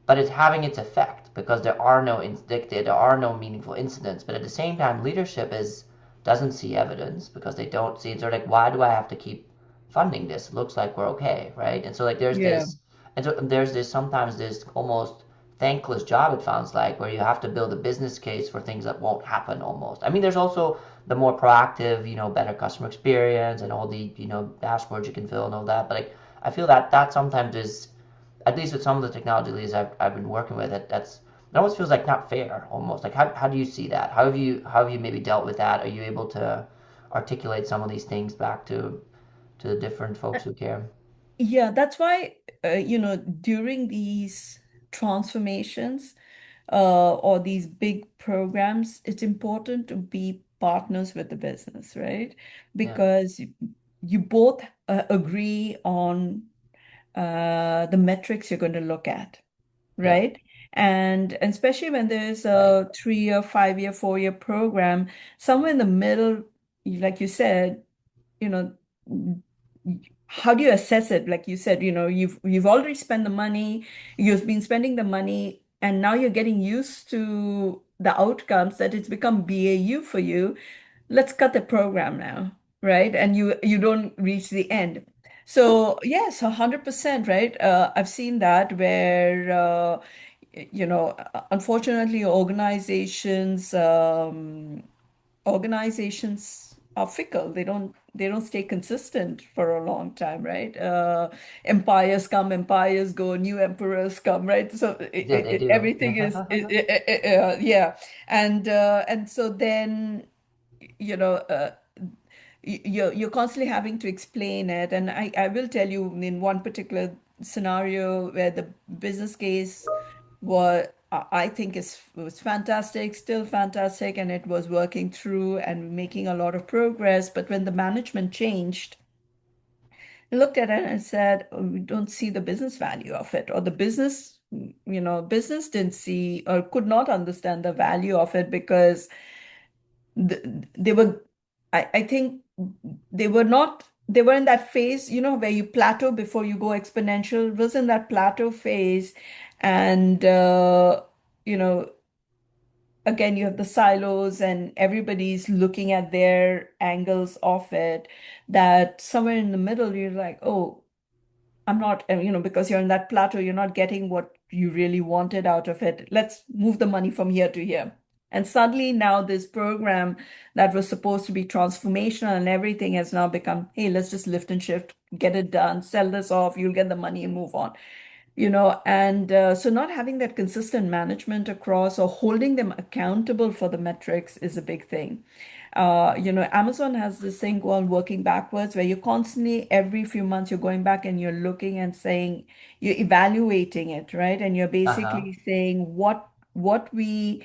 but it's having its effect because there are no meaningful incidents. But at the same time, leadership is doesn't see evidence because they don't see it. They're like, why do I have to keep funding this? It looks like we're okay, right? And so like Yeah. there's this sometimes this almost thankless job, it sounds like, where you have to build a business case for things that won't happen almost. I mean, there's also the more proactive, better customer experience and all the, dashboards you can fill and all that. But like, I feel that that sometimes is, at least with some of the technology leads I've been working with, it almost feels like not fair almost. Like, how do you see that? How have you maybe dealt with that? Are you able to articulate some of these things back to the different folks who care? Yeah, that's why, during these transformations, or these big programs, it's important to be partners with the business, right? Yeah, Because you both agree on the metrics you're going to look at, yeah, right? And especially when there's right. a 3-year, 5-year, 4-year program, somewhere in the middle, like you said, you know, how do you assess it? Like you said, you've already spent the money, you've been spending the money, and now you're getting used to the outcomes that it's become BAU for you. Let's cut the program now, right? And you don't reach the end. So yes, 100%, right? I've seen that where unfortunately organizations are fickle. They don't stay consistent for a long time, right? Empires come, empires go, new emperors come, right? So Yeah, they do. everything is yeah, and so then you know uh, you're constantly having to explain it. And I will tell you in one particular scenario where the business case I think was fantastic, still fantastic, and it was working through and making a lot of progress. But when the management changed, I looked at it and said, "Oh, we don't see the business value of it, or the business didn't see or could not understand the value of it because they were, I think they were in that phase, where you plateau before you go exponential. It was in that plateau phase. And, you know, again, you have the silos and everybody's looking at their angles of it, that somewhere in the middle, you're like, oh, I'm not, because you're in that plateau, you're not getting what you really wanted out of it. Let's move the money from here to here. And suddenly now this program that was supposed to be transformational and everything has now become, hey, let's just lift and shift, get it done, sell this off, you'll get the money and move on. And so not having that consistent management across or holding them accountable for the metrics is a big thing. Amazon has this thing called working backwards, where you're constantly, every few months, you're going back and you're looking and saying, you're evaluating it, right? And you're Uh-huh. basically saying what we,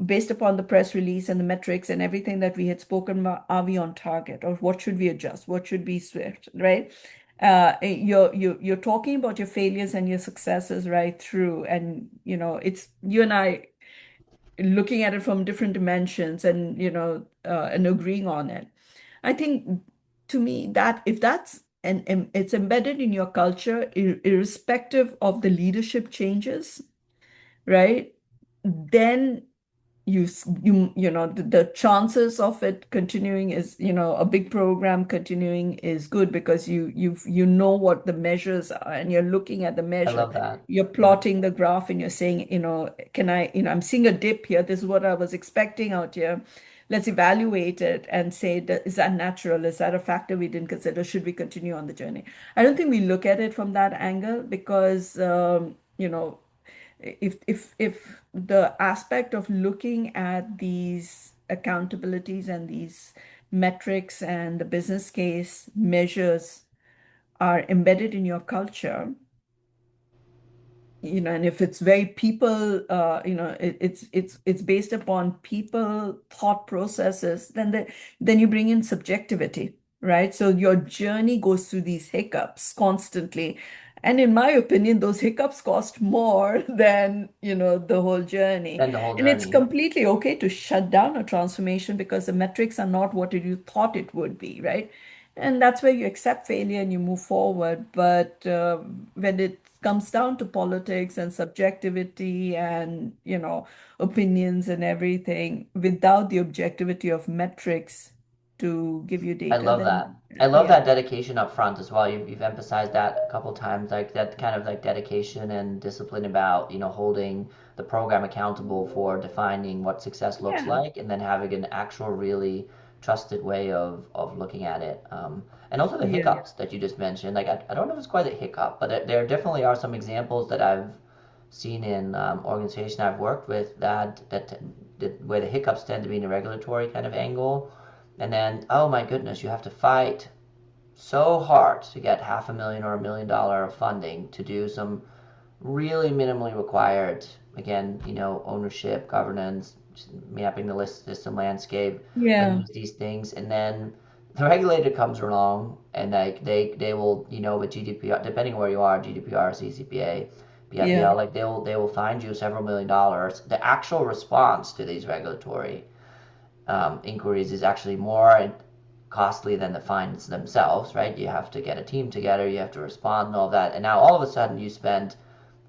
based upon the press release and the metrics and everything that we had spoken about, are we on target, or what should we adjust? What should be switched, right? You're talking about your failures and your successes right through, and it's you and I looking at it from different dimensions, and and agreeing on it. I think, to me, that if that's and it's embedded in your culture, irrespective of the leadership changes, right? Then the chances of it continuing is, a big program continuing is good, because you know what the measures are, and you're looking at the I measure. love that. You're Yeah. plotting the graph, and you're saying, can I, I'm seeing a dip here. This is what I was expecting out here. Let's evaluate it and say, is that natural? Is that a factor we didn't consider? Should we continue on the journey? I don't think we look at it from that angle, because if the aspect of looking at these accountabilities and these metrics and the business case measures are embedded in your culture, and if it's very people, it's based upon people thought processes, then you bring in subjectivity, right? So your journey goes through these hiccups constantly. And in my opinion, those hiccups cost more than, the whole journey. Then the whole And it's journey. completely okay to shut down a transformation because the metrics are not what you thought it would be, right? And that's where you accept failure and you move forward. But when it comes down to politics and subjectivity and, opinions and everything, without the objectivity of metrics to give you I data, love that. then I love yeah, that dedication up front as well. You've emphasized that a couple times, like that kind of like dedication and discipline about, holding the program accountable for defining what success looks yeah, like and then having an actual really trusted way of looking at it. And also the yeah, hiccups that you just mentioned. Like I don't know if it's quite a hiccup, but there definitely are some examples that I've seen in organizations I've worked with that where the hiccups tend to be in a regulatory kind of angle, and then oh my goodness, you have to fight so hard to get $500,000 or $1 million of funding to do some really minimally required, again, ownership, governance, mapping the list system landscape, putting yeah, these things, and then the regulator comes along and like they will, with GDPR, depending where you are, GDPR, CCPA, yeah, BIPL, like they will find you several $1 million. The actual response to these regulatory inquiries is actually more costly than the fines themselves, right? You have to get a team together, you have to respond and all that. And now all of a sudden you spend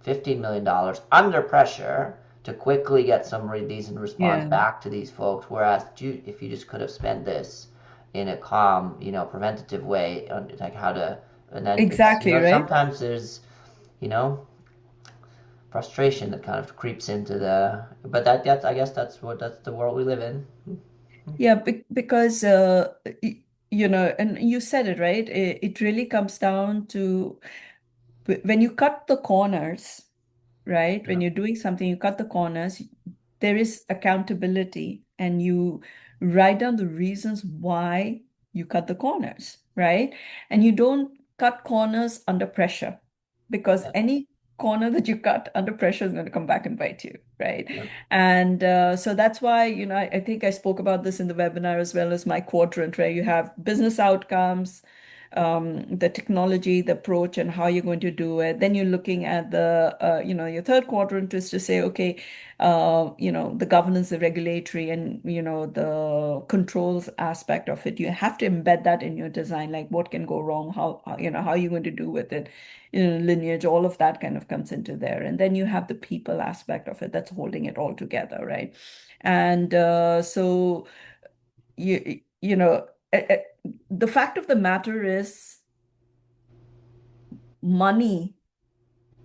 $15 million under pressure to quickly get some decent response yeah, back to these folks. Whereas if you just could have spent this in a calm, preventative way, on like how to, and then it's, exactly, right? sometimes there's, you know, frustration that kind of creeps into the, but that's, I guess that's the world we live in. Yeah, because and you said it right. It really comes down to when you cut the corners, right? When Yeah, you're doing something, you cut the corners, there is accountability, and you write down the reasons why you cut the corners, right? And you don't cut corners under pressure, because yeah, any corner that you cut under pressure is going to come back and bite you, right? yeah. And so that's why, I think I spoke about this in the webinar as well as my quadrant, where you have business outcomes, the technology, the approach, and how you're going to do it. Then you're looking at your third quadrant is to say, okay, the governance, the regulatory, and, the controls aspect of it. You have to embed that in your design, like what can go wrong, how are you going to do with it, lineage, all of that kind of comes into there. And then you have the people aspect of it that's holding it all together, right? And you know, the fact of the matter money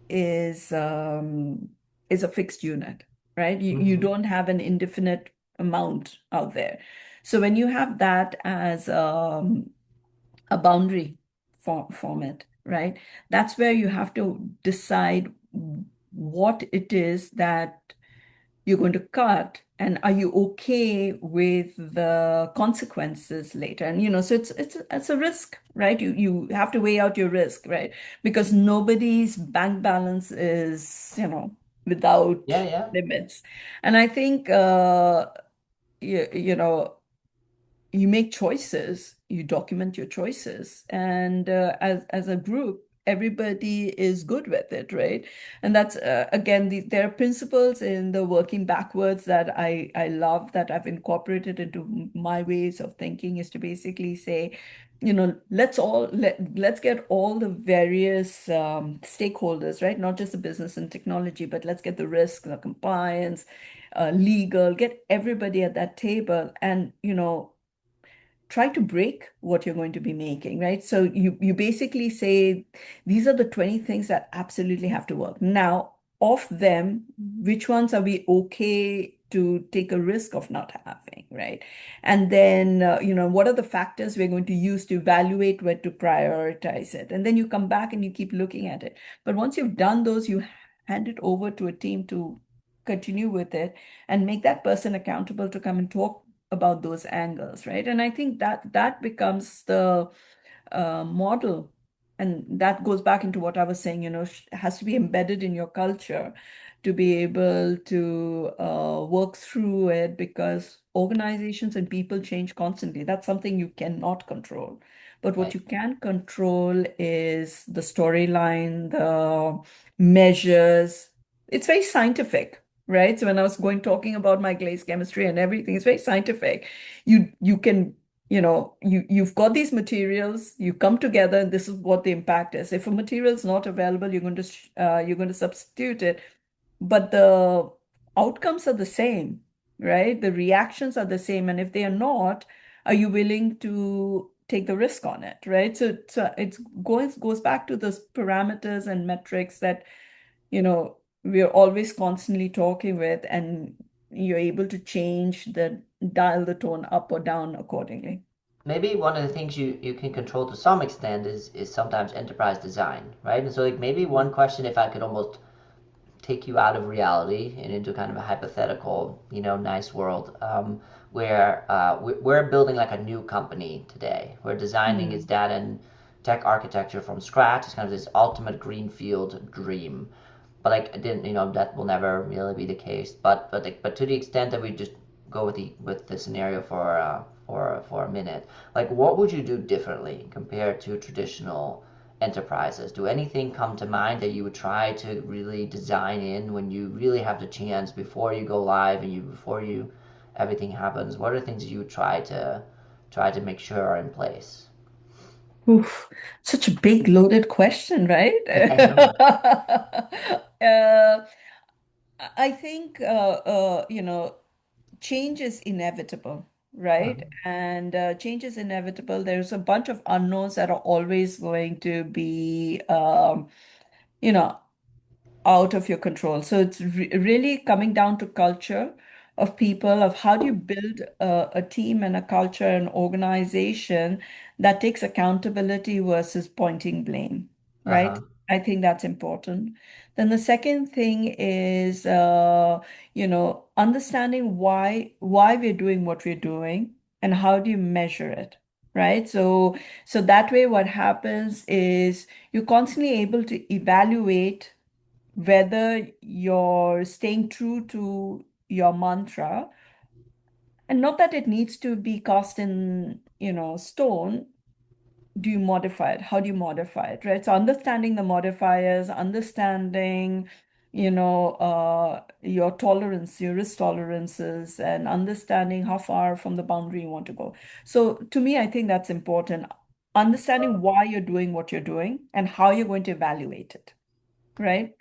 is um, is a fixed unit, right? You Hmm. don't have an indefinite amount out there. So when you have that as a boundary format, right? That's where you have to decide what it is that you're going to cut, and are you okay with the consequences later? And so it's a risk, right? You have to weigh out your risk, right? Because nobody's bank balance is without Yeah, yeah. limits. And I think you know you make choices, you document your choices, and as a group, everybody is good with it, right? And that's again, there are principles in the working backwards that I love, that I've incorporated into my ways of thinking, is to basically say, let's get all the various stakeholders, right? Not just the business and technology, but let's get the risk, the compliance, legal, get everybody at that table, and try to break what you're going to be making, right? So you basically say these are the 20 things that absolutely have to work. Now, of them, which ones are we okay to take a risk of not having, right? And then, what are the factors we're going to use to evaluate where to prioritize it? And then you come back and you keep looking at it. But once you've done those, you hand it over to a team to continue with it and make that person accountable to come and talk about those angles, right? And I think that becomes the model. And that goes back into what I was saying, has to be embedded in your culture to be able to work through it, because organizations and people change constantly. That's something you cannot control. But what Right. you can control is the storyline, the measures. It's very scientific, right? So when I was going talking about my glaze chemistry and everything, it's very scientific. You can you've got these materials, you come together, and this is what the impact is. If a material is not available, you're going to substitute it, but the outcomes are the same, right? The reactions are the same, and if they are not, are you willing to take the risk on it, right? So it's goes back to those parameters and metrics that we're always constantly talking with, and you're able to change the dial the tone up or down accordingly. Maybe one of the things you can control to some extent is sometimes enterprise design, right? And so like maybe one question, if I could almost take you out of reality and into kind of a hypothetical, nice world, where we're building like a new company today. We're designing its Hmm. data and tech architecture from scratch. It's kind of this ultimate greenfield dream. But like, I didn't, that will never really be the case. But to the extent that we just go with the scenario for a minute, like, what would you do differently compared to traditional enterprises? Do anything come to mind that you would try to really design in when you really have the chance before you go live and before you everything happens? What are things you would try to make sure are in place? Oof, such a big loaded question, right? I know. I think change is inevitable, right? Mhm. And change is inevitable. There's a bunch of unknowns that are always going to be you know out of your control. So it's really coming down to culture of people, of how do you build a team and a culture and organization that takes accountability versus pointing blame, right? Uh-huh. I think that's important. Then the second thing is, understanding why we're doing what we're doing and how do you measure it, right? So that way, what happens is you're constantly able to evaluate whether you're staying true to your mantra, and not that it needs to be cast in stone. Do you modify it? How do you modify it, right? So understanding the modifiers, understanding your tolerance, your risk tolerances, and understanding how far from the boundary you want to go. So to me, I think that's important. Understanding why you're doing what you're doing and how you're going to evaluate it, right?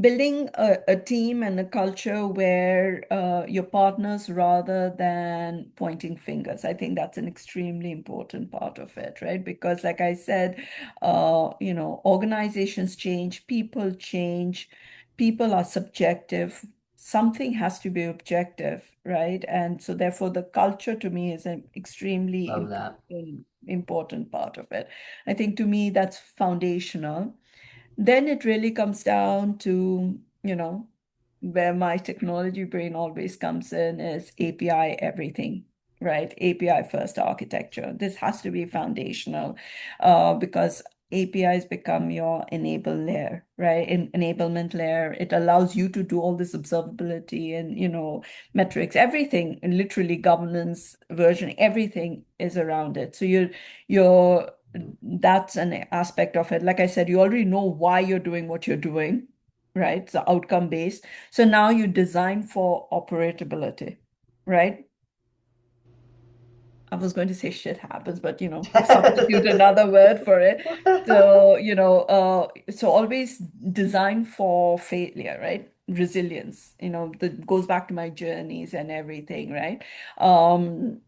Building a team and a culture where you're partners rather than pointing fingers. I think that's an extremely important part of it, right? Because, like I said, organizations change, people are subjective. Something has to be objective, right? And so, therefore, the culture to me is an extremely Love that. important. important part of it. I think to me that's foundational. Then it really comes down to, where my technology brain always comes in is API everything, right? API first architecture. This has to be foundational because APIs become your enable layer, right? Enablement layer. It allows you to do all this observability and, metrics, everything, and literally governance, version, everything is around it. So you're that's an aspect of it. Like I said, you already know why you're doing what you're doing, right? It's outcome based. So now you design for operatability, right? I was going to say shit happens, but substitute another word for it. So, so always design for failure, right? Resilience, that goes back to my journeys and everything, right? Um,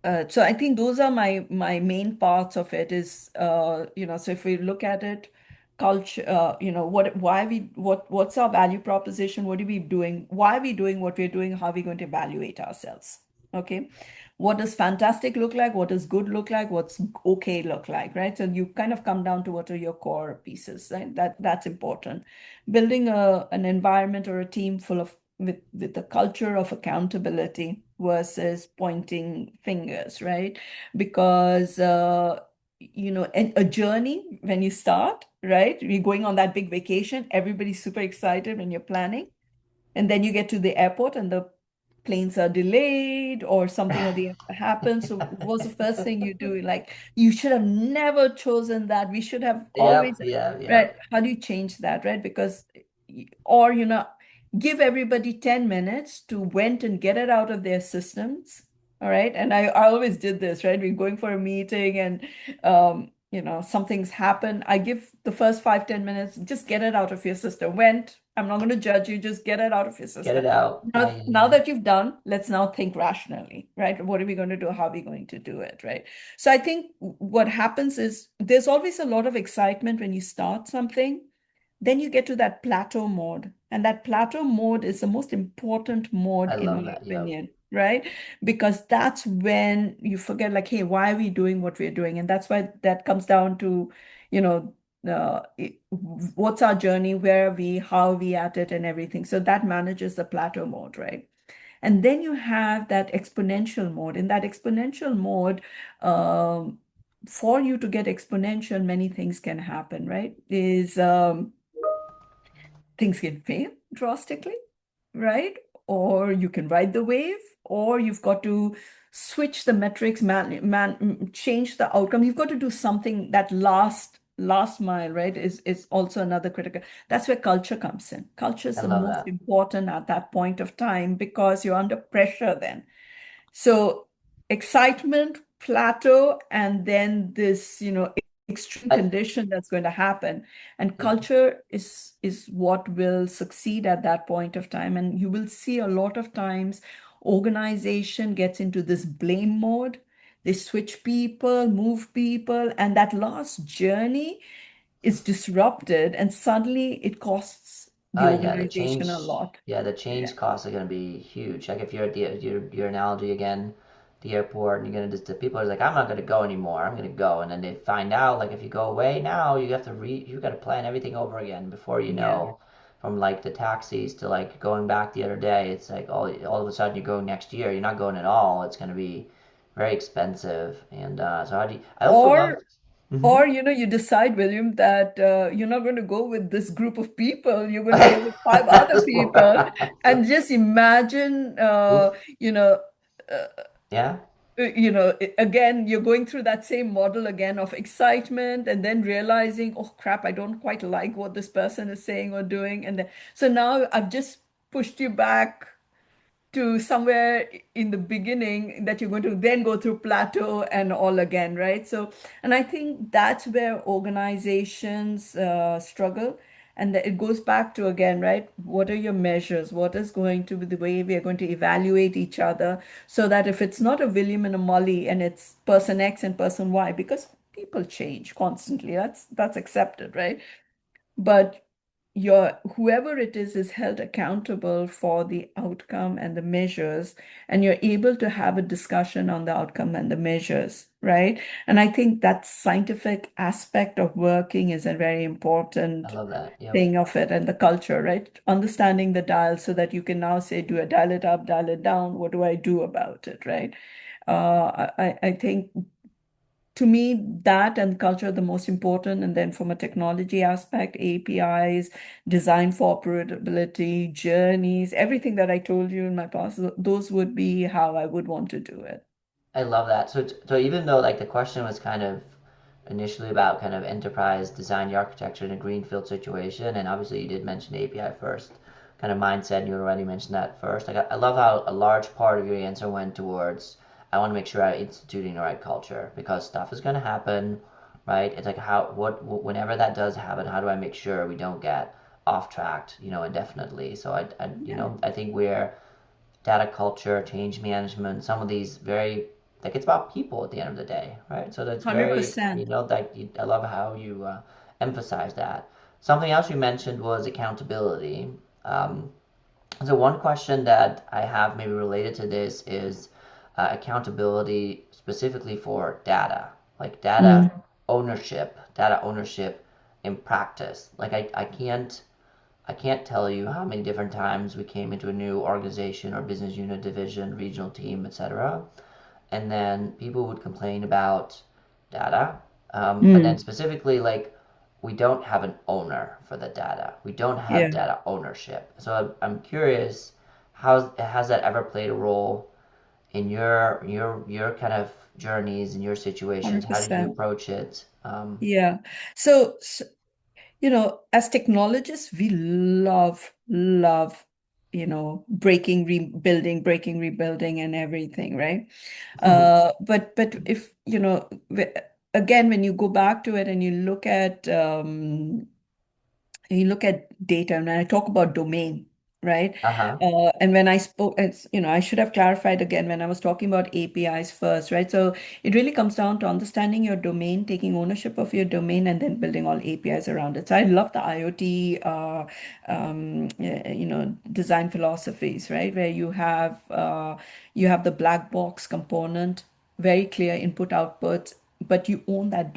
so I think those are my main parts of it is so if we look at it, culture, what's our value proposition? What are we doing? Why are we doing what we're doing? How are we going to evaluate ourselves? Okay. What does fantastic look like? What does good look like? What's okay look like, right? So you kind of come down to what are your core pieces, right? That's important. Building an environment or a team full of with the culture of accountability versus pointing fingers, right? Because a journey when you start, right? You're going on that big vacation, everybody's super excited when you're planning, and then you get to the airport and the planes are delayed or something or the other happens. So what's the first thing you do? Like, you should have never chosen that. We should have Yep, always, yeah, right? yep. How do you change that, right? Because, or, give everybody 10 minutes to went and get it out of their systems. All right. And I always did this, right? We're going for a meeting and, something's happened. I give the first 5, 10 minutes, just get it out of your system. I'm not going to judge you, just get it out of your Get system. it out. Yeah, Now, yeah, now yeah. that you've done, let's now think rationally, right? What are we going to do? How are we going to do it, right? So I think what happens is there's always a lot of excitement when you start something. Then you get to that plateau mode. And that plateau mode is the most important mode, I in love my that. Yep. opinion, right? Because that's when you forget, like, hey, why are we doing what we're doing? And that's why that comes down to, you know, what's our journey, where are we, how are we at it, and everything. So that manages the plateau mode, right? And then you have that exponential mode. In that exponential mode, um, for you to get exponential, many things can happen, right? Things can fail drastically, right? Or you can ride the wave, or you've got to switch the metrics, change the outcome. You've got to do something that last mile, right? Is also another critical. That's where culture comes in. Culture is I the love most that. important at that point of time because you're under pressure then. So excitement, plateau, and then this, extreme I, condition that's going to happen. And yeah. culture is what will succeed at that point of time. And you will see a lot of times organization gets into this blame mode. They switch people, move people, and that last journey is disrupted, and suddenly it costs the Oh yeah, the organization a change. lot. Yeah, the Yeah. change costs are gonna be huge. Like if you're at your analogy again, the airport, and you're gonna just the people are like, I'm not gonna go anymore. I'm gonna go, and then they find out like if you go away now, you got to plan everything over again before you Yeah. know. From like the taxis to like going back the other day, it's like all of a sudden you're going next year. You're not going at all. It's gonna be very expensive. And so how do you, I also love. Or Hmm. Or, you decide, William, that you're not going to go with this group of people. You're going to go with five other people. And just imagine, Oof. uh, Yeah. again, you're going through that same model again of excitement and then realizing, oh crap, I don't quite like what this person is saying or doing. And then, so now I've just pushed you back to somewhere in the beginning that you're going to then go through plateau and all again, right? So, and I think that's where organizations struggle. And it goes back to again, right? What are your measures? What is going to be the way we are going to evaluate each other so that if it's not a William and a Molly and it's person X and person Y, because people change constantly, that's accepted, right? But your whoever it is held accountable for the outcome and the measures, and you're able to have a discussion on the outcome and the measures, right? And I think that scientific aspect of working is a very I important love that. Yep. thing of it, and the culture, right? Understanding the dial so that you can now say, do I dial it up, dial it down? What do I do about it, right? I think to me, that and culture are the most important. And then from a technology aspect, APIs, design for operability, journeys, everything that I told you in my past, those would be how I would want to do it. I love that. So even though like the question was kind of initially about kind of enterprise design the architecture in a greenfield situation, and obviously you did mention API first, kind of mindset, and you already mentioned that first. Like I love how a large part of your answer went towards I want to make sure I'm instituting the right culture because stuff is going to happen, right? It's like how whenever that does happen, how do I make sure we don't get off tracked, indefinitely? So Yeah, I think we're data culture, change management, some of these very like it's about people at the end of the day, right? So that's very 100%. like I love how you emphasize that. Something else you mentioned was accountability. Um, so one question that I have maybe related to this is accountability specifically for data, like Mm, data ownership in practice. Like I can't tell you how many different times we came into a new organization or business unit, division, regional team, etc. And then people would complain about data. But then mm, specifically, like, we don't have an owner for the data. We don't have yeah, data ownership. So I'm curious, how has that ever played a role in your kind of journeys and your situations? How did you 100%. approach it? Yeah. So, as technologists, we love, breaking, rebuilding, and everything, right? But if, again, when you go back to it and you look at data, and I talk about domain, right? Uh-huh. And when I spoke, I should have clarified again when I was talking about APIs first, right? So it really comes down to understanding your domain, taking ownership of your domain, and then building all APIs around it. So I love the IoT, design philosophies, right? Where you have the black box component, very clear input outputs, but you own that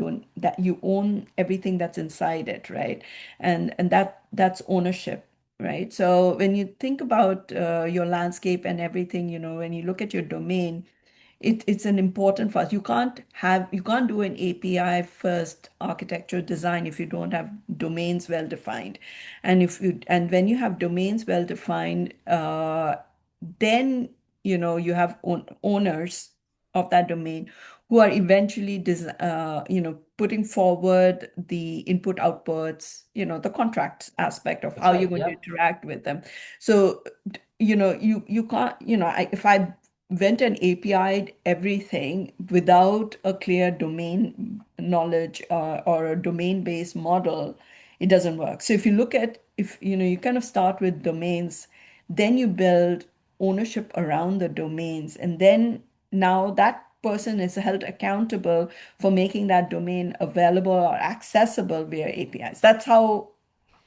you own everything that's inside it, right? And that's ownership, right? So when you think about your landscape and everything, when you look at your domain, it's an important for us. You can't do an API first architecture design if you don't have domains well defined. And when you have domains well defined, then you have owners of that domain who are eventually putting forward the input outputs, the contract aspect of That's how you're right. going to Yep. interact with them. So you can't, if I went and API'd everything without a clear domain knowledge, or a domain-based model, it doesn't work. So if you kind of start with domains, then you build ownership around the domains, and then now that person is held accountable for making that domain available or accessible via APIs. That's how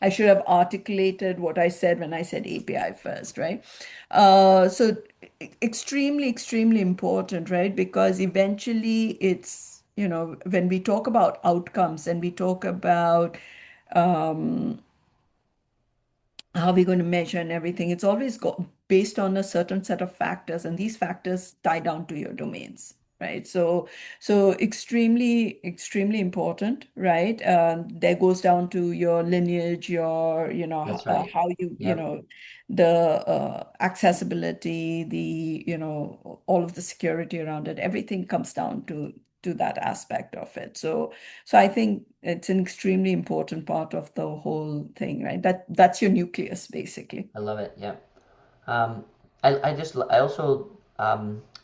I should have articulated what I said when I said API first, right? So extremely, extremely important, right? Because eventually when we talk about outcomes and we talk about how we're going to measure and everything, it's always based on a certain set of factors, and these factors tie down to your domains, right? So extremely, extremely important, right? There goes down to your lineage, your, That's right. how you, Yep. the accessibility, all of the security around it, everything comes down to that aspect of it. So I think it's an extremely important part of the whole thing, right? That's your nucleus, basically. I love it. Yep. Um, I also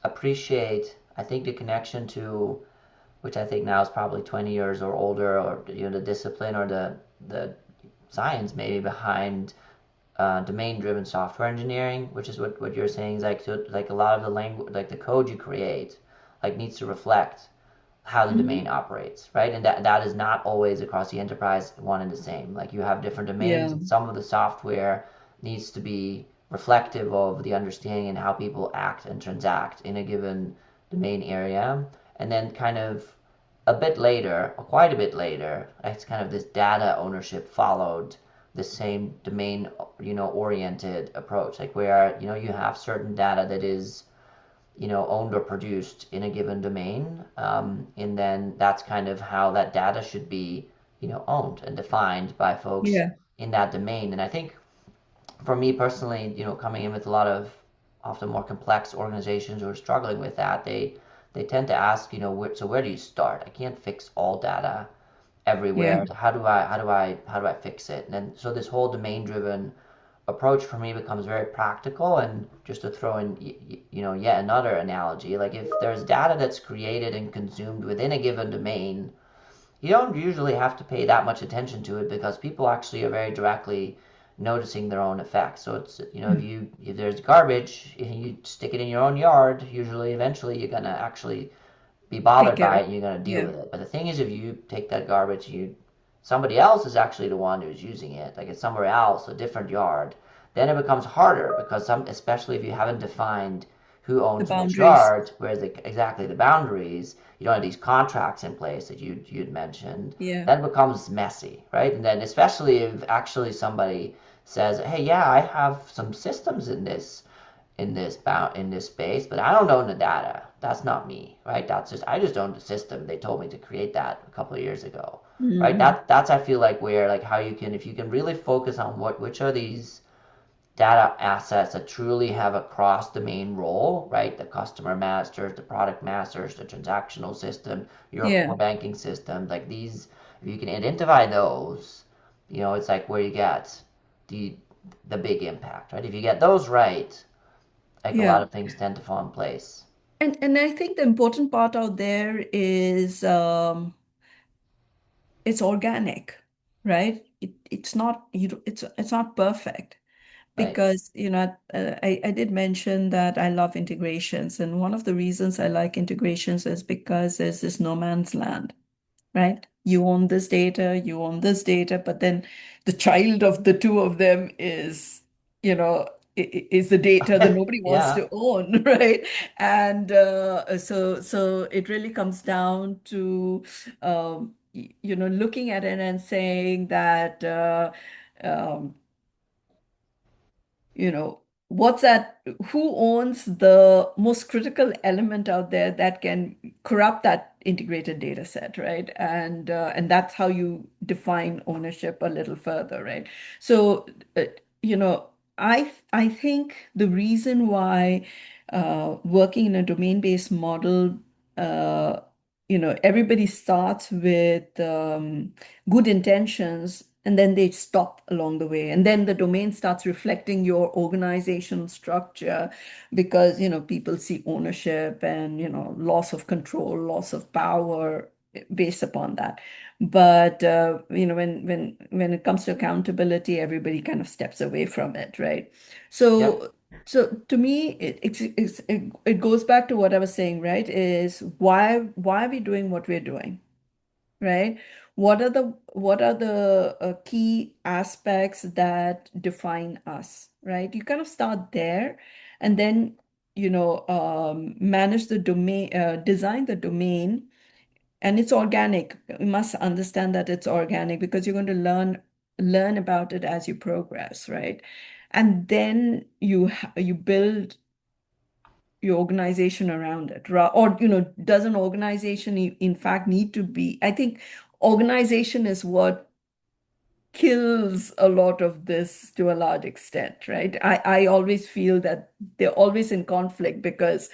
appreciate I think the connection to which I think now is probably 20 years or older or the discipline or the science maybe behind domain driven software engineering, which is what you're saying is like so like a lot of the language like the code you create like needs to reflect how the domain Mhm. operates, right? And that is not always across the enterprise one and the same. Like you have different domains, Yeah. and some of the software needs to be reflective of the understanding and how people act and transact in a given domain area. And then kind of a bit later, or quite a bit later, it's kind of this data ownership followed the same domain, oriented approach, like where, you have certain data that is owned or produced in a given domain, and then that's kind of how that data should be owned and defined by folks Yeah. in that domain. And I think for me personally, coming in with a lot of often more complex organizations who are struggling with that, they tend to ask, so where do you start? I can't fix all data Yeah. everywhere. How do I fix it? And then so this whole domain driven approach for me becomes very practical. And just to throw in yet another analogy, like if there's data that's created and consumed within a given domain, you don't usually have to pay that much attention to it because people actually are very directly noticing their own effects. So it's, if Mm. you if there's garbage and you stick it in your own yard, usually eventually you're gonna actually be Take bothered care by of. it and you're gonna deal Yeah. with it. But the thing is, if you take that garbage, somebody else is actually the one who's using it, like it's somewhere else, a different yard, then it becomes harder because especially if you haven't defined who The owns which boundaries. yard, where's exactly the boundaries, you don't have these contracts in place that you'd mentioned, Yeah. then it becomes messy, right? And then especially if actually somebody says, hey, yeah, I have some systems in this space, but I don't own the data. That's not me, right? I just own the system. They told me to create that a couple of years ago, right? Hmm. That's I feel like where like how you can if you can really focus on which are these data assets that truly have a cross domain role, right? The customer masters, the product masters, the transactional system, your core Yeah. banking system, like these. If you can identify those, it's like where you get the the big impact, right? If you get those right, like a lot Yeah. of things tend to fall in place. And I think the important part out there is it's organic, right? It's not it's not perfect Right. because I did mention that I love integrations, and one of the reasons I like integrations is because there's this no man's land, right? You own this data, you own this data, but then the child of the two of them is, is the data that nobody wants Yeah. to own, right? And so it really comes down to, looking at it and saying that, um, what's that? Who owns the most critical element out there that can corrupt that integrated data set, right? And that's how you define ownership a little further, right? So, uh, you know, I think the reason why working in a domain-based model, uh, everybody starts with good intentions and then they stop along the way, and then the domain starts reflecting your organizational structure because people see ownership and loss of control, loss of power based upon that. But when it comes to accountability, everybody kind of steps away from it, right? Yep. So to me, it goes back to what I was saying, right? Is why are we doing what we're doing, right? What are the key aspects that define us, right? You kind of start there, and then manage the domain, design the domain, and it's organic. You must understand that it's organic because you're going to learn about it as you progress, right? And then you build your organization around it, or does an organization in fact need to be? I think organization is what kills a lot of this to a large extent, right? I always feel that they're always in conflict because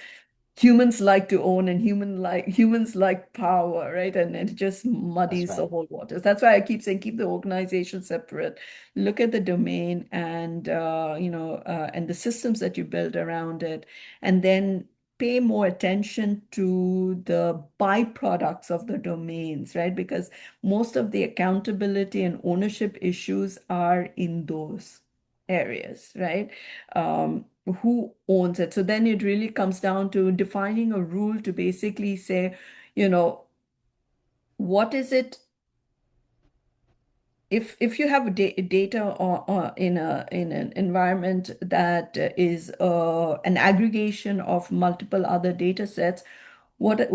humans like to own and humans like power, right? And it just That's muddies the right. whole waters. That's why I keep saying keep the organization separate. Look at the domain and and the systems that you build around it, and then pay more attention to the byproducts of the domains, right? Because most of the accountability and ownership issues are in those areas, right? Who owns it? So then it really comes down to defining a rule to basically say, you know, what is it if you have data or in an environment that is an aggregation of multiple other data sets, what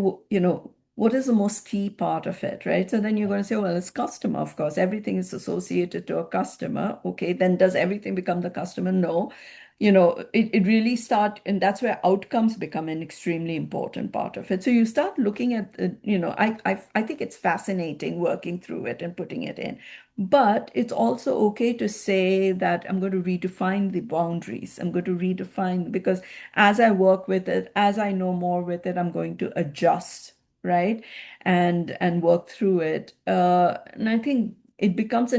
what is the most key part of it, right? So then you're going to say, well, it's customer, of course. Everything is associated to a customer. Okay, then does everything become the customer? No. It really start, and that's where outcomes become an extremely important part of it. So you start looking at, I think it's fascinating working through it and putting it in. But it's also okay to say that I'm going to redefine the boundaries. I'm going to redefine because as I work with it, as I know more with it, I'm going to adjust, right? And work through it. And I think it becomes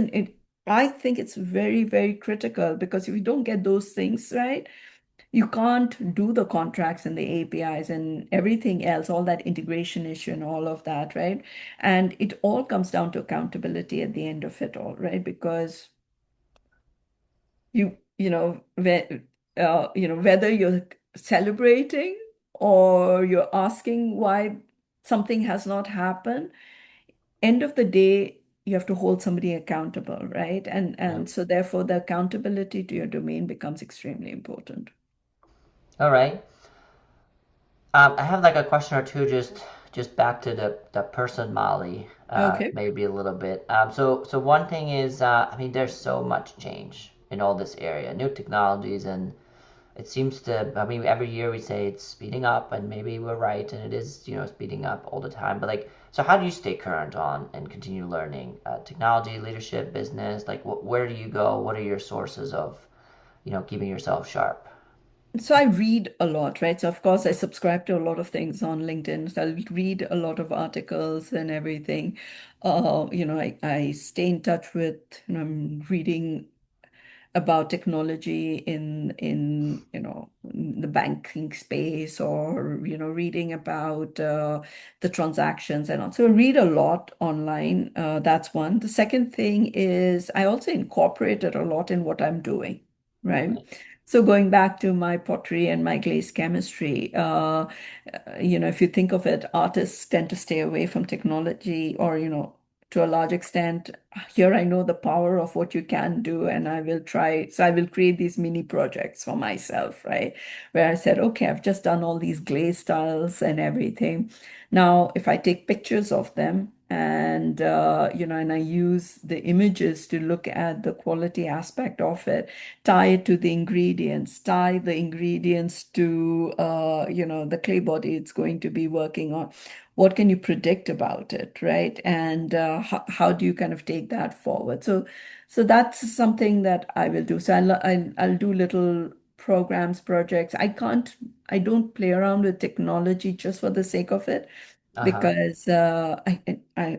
I think it's very, very critical because if you don't get those things right, you can't do the contracts and the APIs and everything else, all that integration issue and all of that, right? And it all comes down to accountability at the end of it all, right? Because whether you're celebrating or you're asking why something has not happened, end of the day, you have to hold somebody accountable, right? And Yep. and so therefore the accountability to your domain becomes extremely important. All right. I have like a question or two, just back to the person Molly, Okay. maybe a little bit. So one thing is, I mean, there's so much change in all this area, new technologies, and it seems to. I mean, every year we say it's speeding up, and maybe we're right, and it is, speeding up all the time. But like, so how do you stay current on and continue learning technology, leadership, business? Like, where do you go? What are your sources of, keeping yourself sharp? So I read a lot, right? So of course I subscribe to a lot of things on LinkedIn. So I'll read a lot of articles and everything. I stay in touch with, I'm reading about technology in the banking space or reading about the transactions and all. So I read a lot online. That's one. The second thing is I also incorporate it a lot in what I'm doing, right? So going back to my pottery and my glaze chemistry, if you think of it, artists tend to stay away from technology or, to a large extent, here I know the power of what you can do, and I will try. So I will create these mini projects for myself, right? Where I said, okay, I've just done all these glaze styles and everything. Now, if I take pictures of them and I use the images to look at the quality aspect of it, tie it to the ingredients, tie the ingredients to, the clay body it's going to be working on, what can you predict about it, right? And how do you kind of take that forward? So that's something that I will do. So I'll do little programs, projects. I don't play around with technology just for the sake of it Uh-huh. because I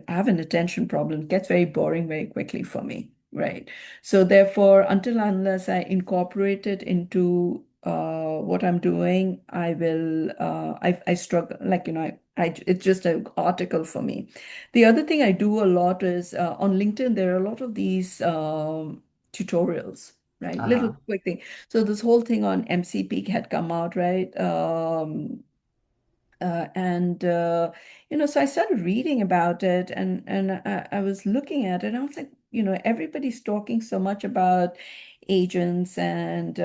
have an attention problem. It gets very boring very quickly for me, right? So therefore, until unless I incorporate it into what I'm doing, I struggle, like, it's just an article for me. The other thing I do a lot is on LinkedIn, there are a lot of these tutorials, right? Little Uh-huh. quick thing. So this whole thing on MCP had come out, right? And so I started reading about it and I was looking at it and I was like, everybody's talking so much about agents and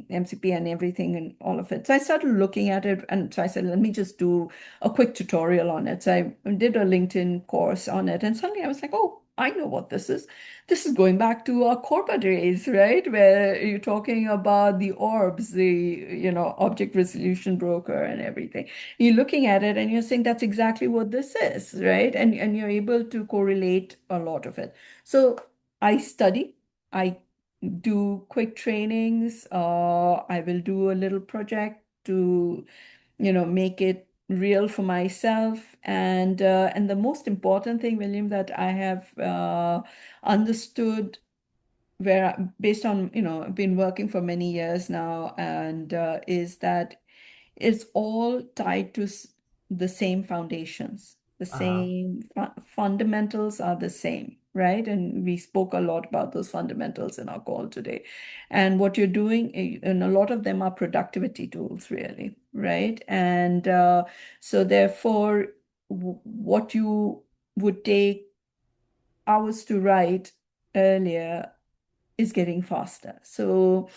MCP and everything and all of it. So I started looking at it and so I said, let me just do a quick tutorial on it. So I did a LinkedIn course on it and suddenly I was like, oh, I know what this is. This is going back to our Corba days, right? Where you're talking about the orbs, the, object resolution broker and everything. You're looking at it and you're saying that's exactly what this is, right? And you're able to correlate a lot of it. So I study, I do quick trainings, I will do a little project to make it real for myself. And the most important thing, William, that I have understood where based on, I've been working for many years now, and is that it's all tied to the same foundations. The Uh-huh. same fundamentals are the same, right? And we spoke a lot about those fundamentals in our call today. And what you're doing, and a lot of them are productivity tools, really, right? And so therefore, what you would take hours to write earlier is getting faster. So,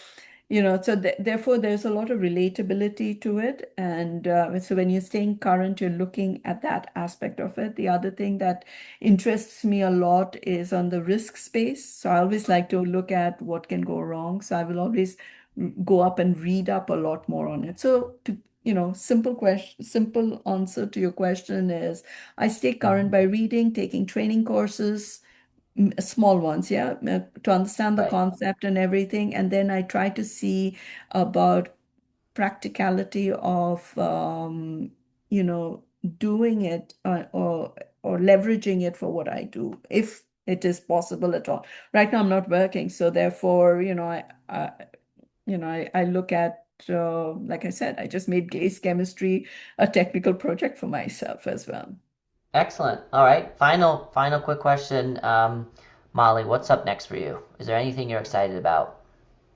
so therefore, there's a lot of relatability to it. And so when you're staying current, you're looking at that aspect of it. The other thing that interests me a lot is on the risk space. So I always like to look at what can go wrong. So I will always go up and read up a lot more on it. So simple question, simple answer to your question is I stay current Mhm. by reading, taking training courses, small ones, yeah, to understand the Right. concept and everything. And then I try to see about practicality of, you know, doing it or leveraging it for what I do, if it is possible at all. Right now, I'm not working, so therefore, I look at, like I said, I just made glaze chemistry a technical project for myself as well. Excellent. All right. Final quick question. Molly, what's up next for you? Is there anything you're excited about?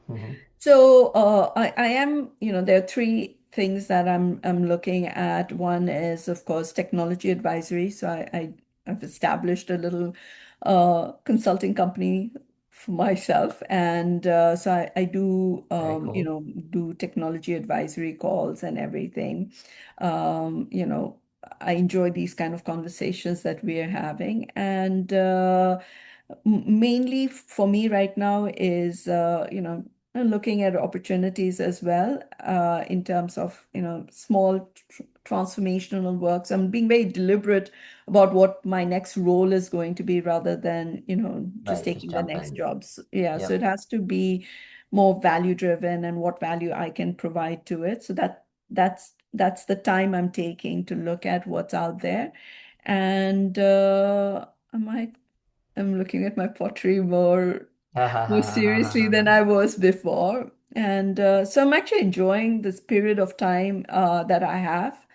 Hmm. So I am, there are three things that I'm looking at. One is, of course, technology advisory. So I've established a little consulting company for myself, and so I do Very cool. do technology advisory calls and everything. I enjoy these kind of conversations that we are having, and mainly for me right now is and looking at opportunities as well in terms of small transformational works. I'm being very deliberate about what my next role is going to be rather than just Right. Just taking the jump next in. jobs. Yeah, so Yep. it has to be more value driven and what value I can provide to it. So that's the time I'm taking to look at what's out there. And I'm looking at my pottery more seriously than I was before. And so I'm actually enjoying this period of time that I have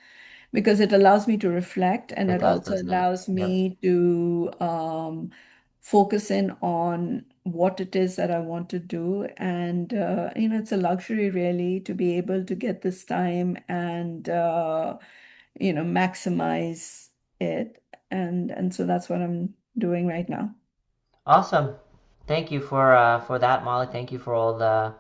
because it allows me to reflect and It it does, also doesn't it? allows Yep. me to focus in on what it is that I want to do. And, it's a luxury really to be able to get this time and, maximize it. And so that's what I'm doing right now. Awesome. Thank you for that, Molly. Thank you for all the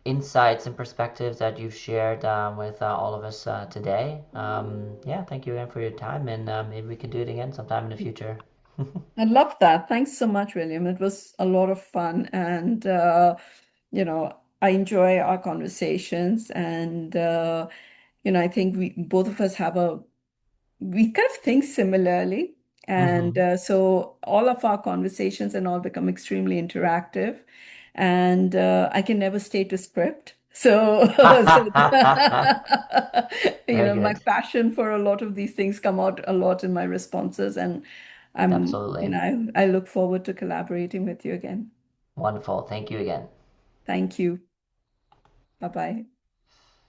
insights and perspectives that you've shared with all of us today. Yeah, thank you again for your time, and maybe we can do it again sometime in the future. I love that. Thanks so much, William. It was a lot of fun. And, I enjoy our conversations. And, I think we both of us we kind of think similarly. And Hmm. so all of our conversations and all become extremely interactive. And I can never stay to script. So, Very my good. passion for a lot of these things come out a lot in my responses. And Absolutely. I look forward to collaborating with you again. Wonderful. Thank you again. Thank you. Bye bye.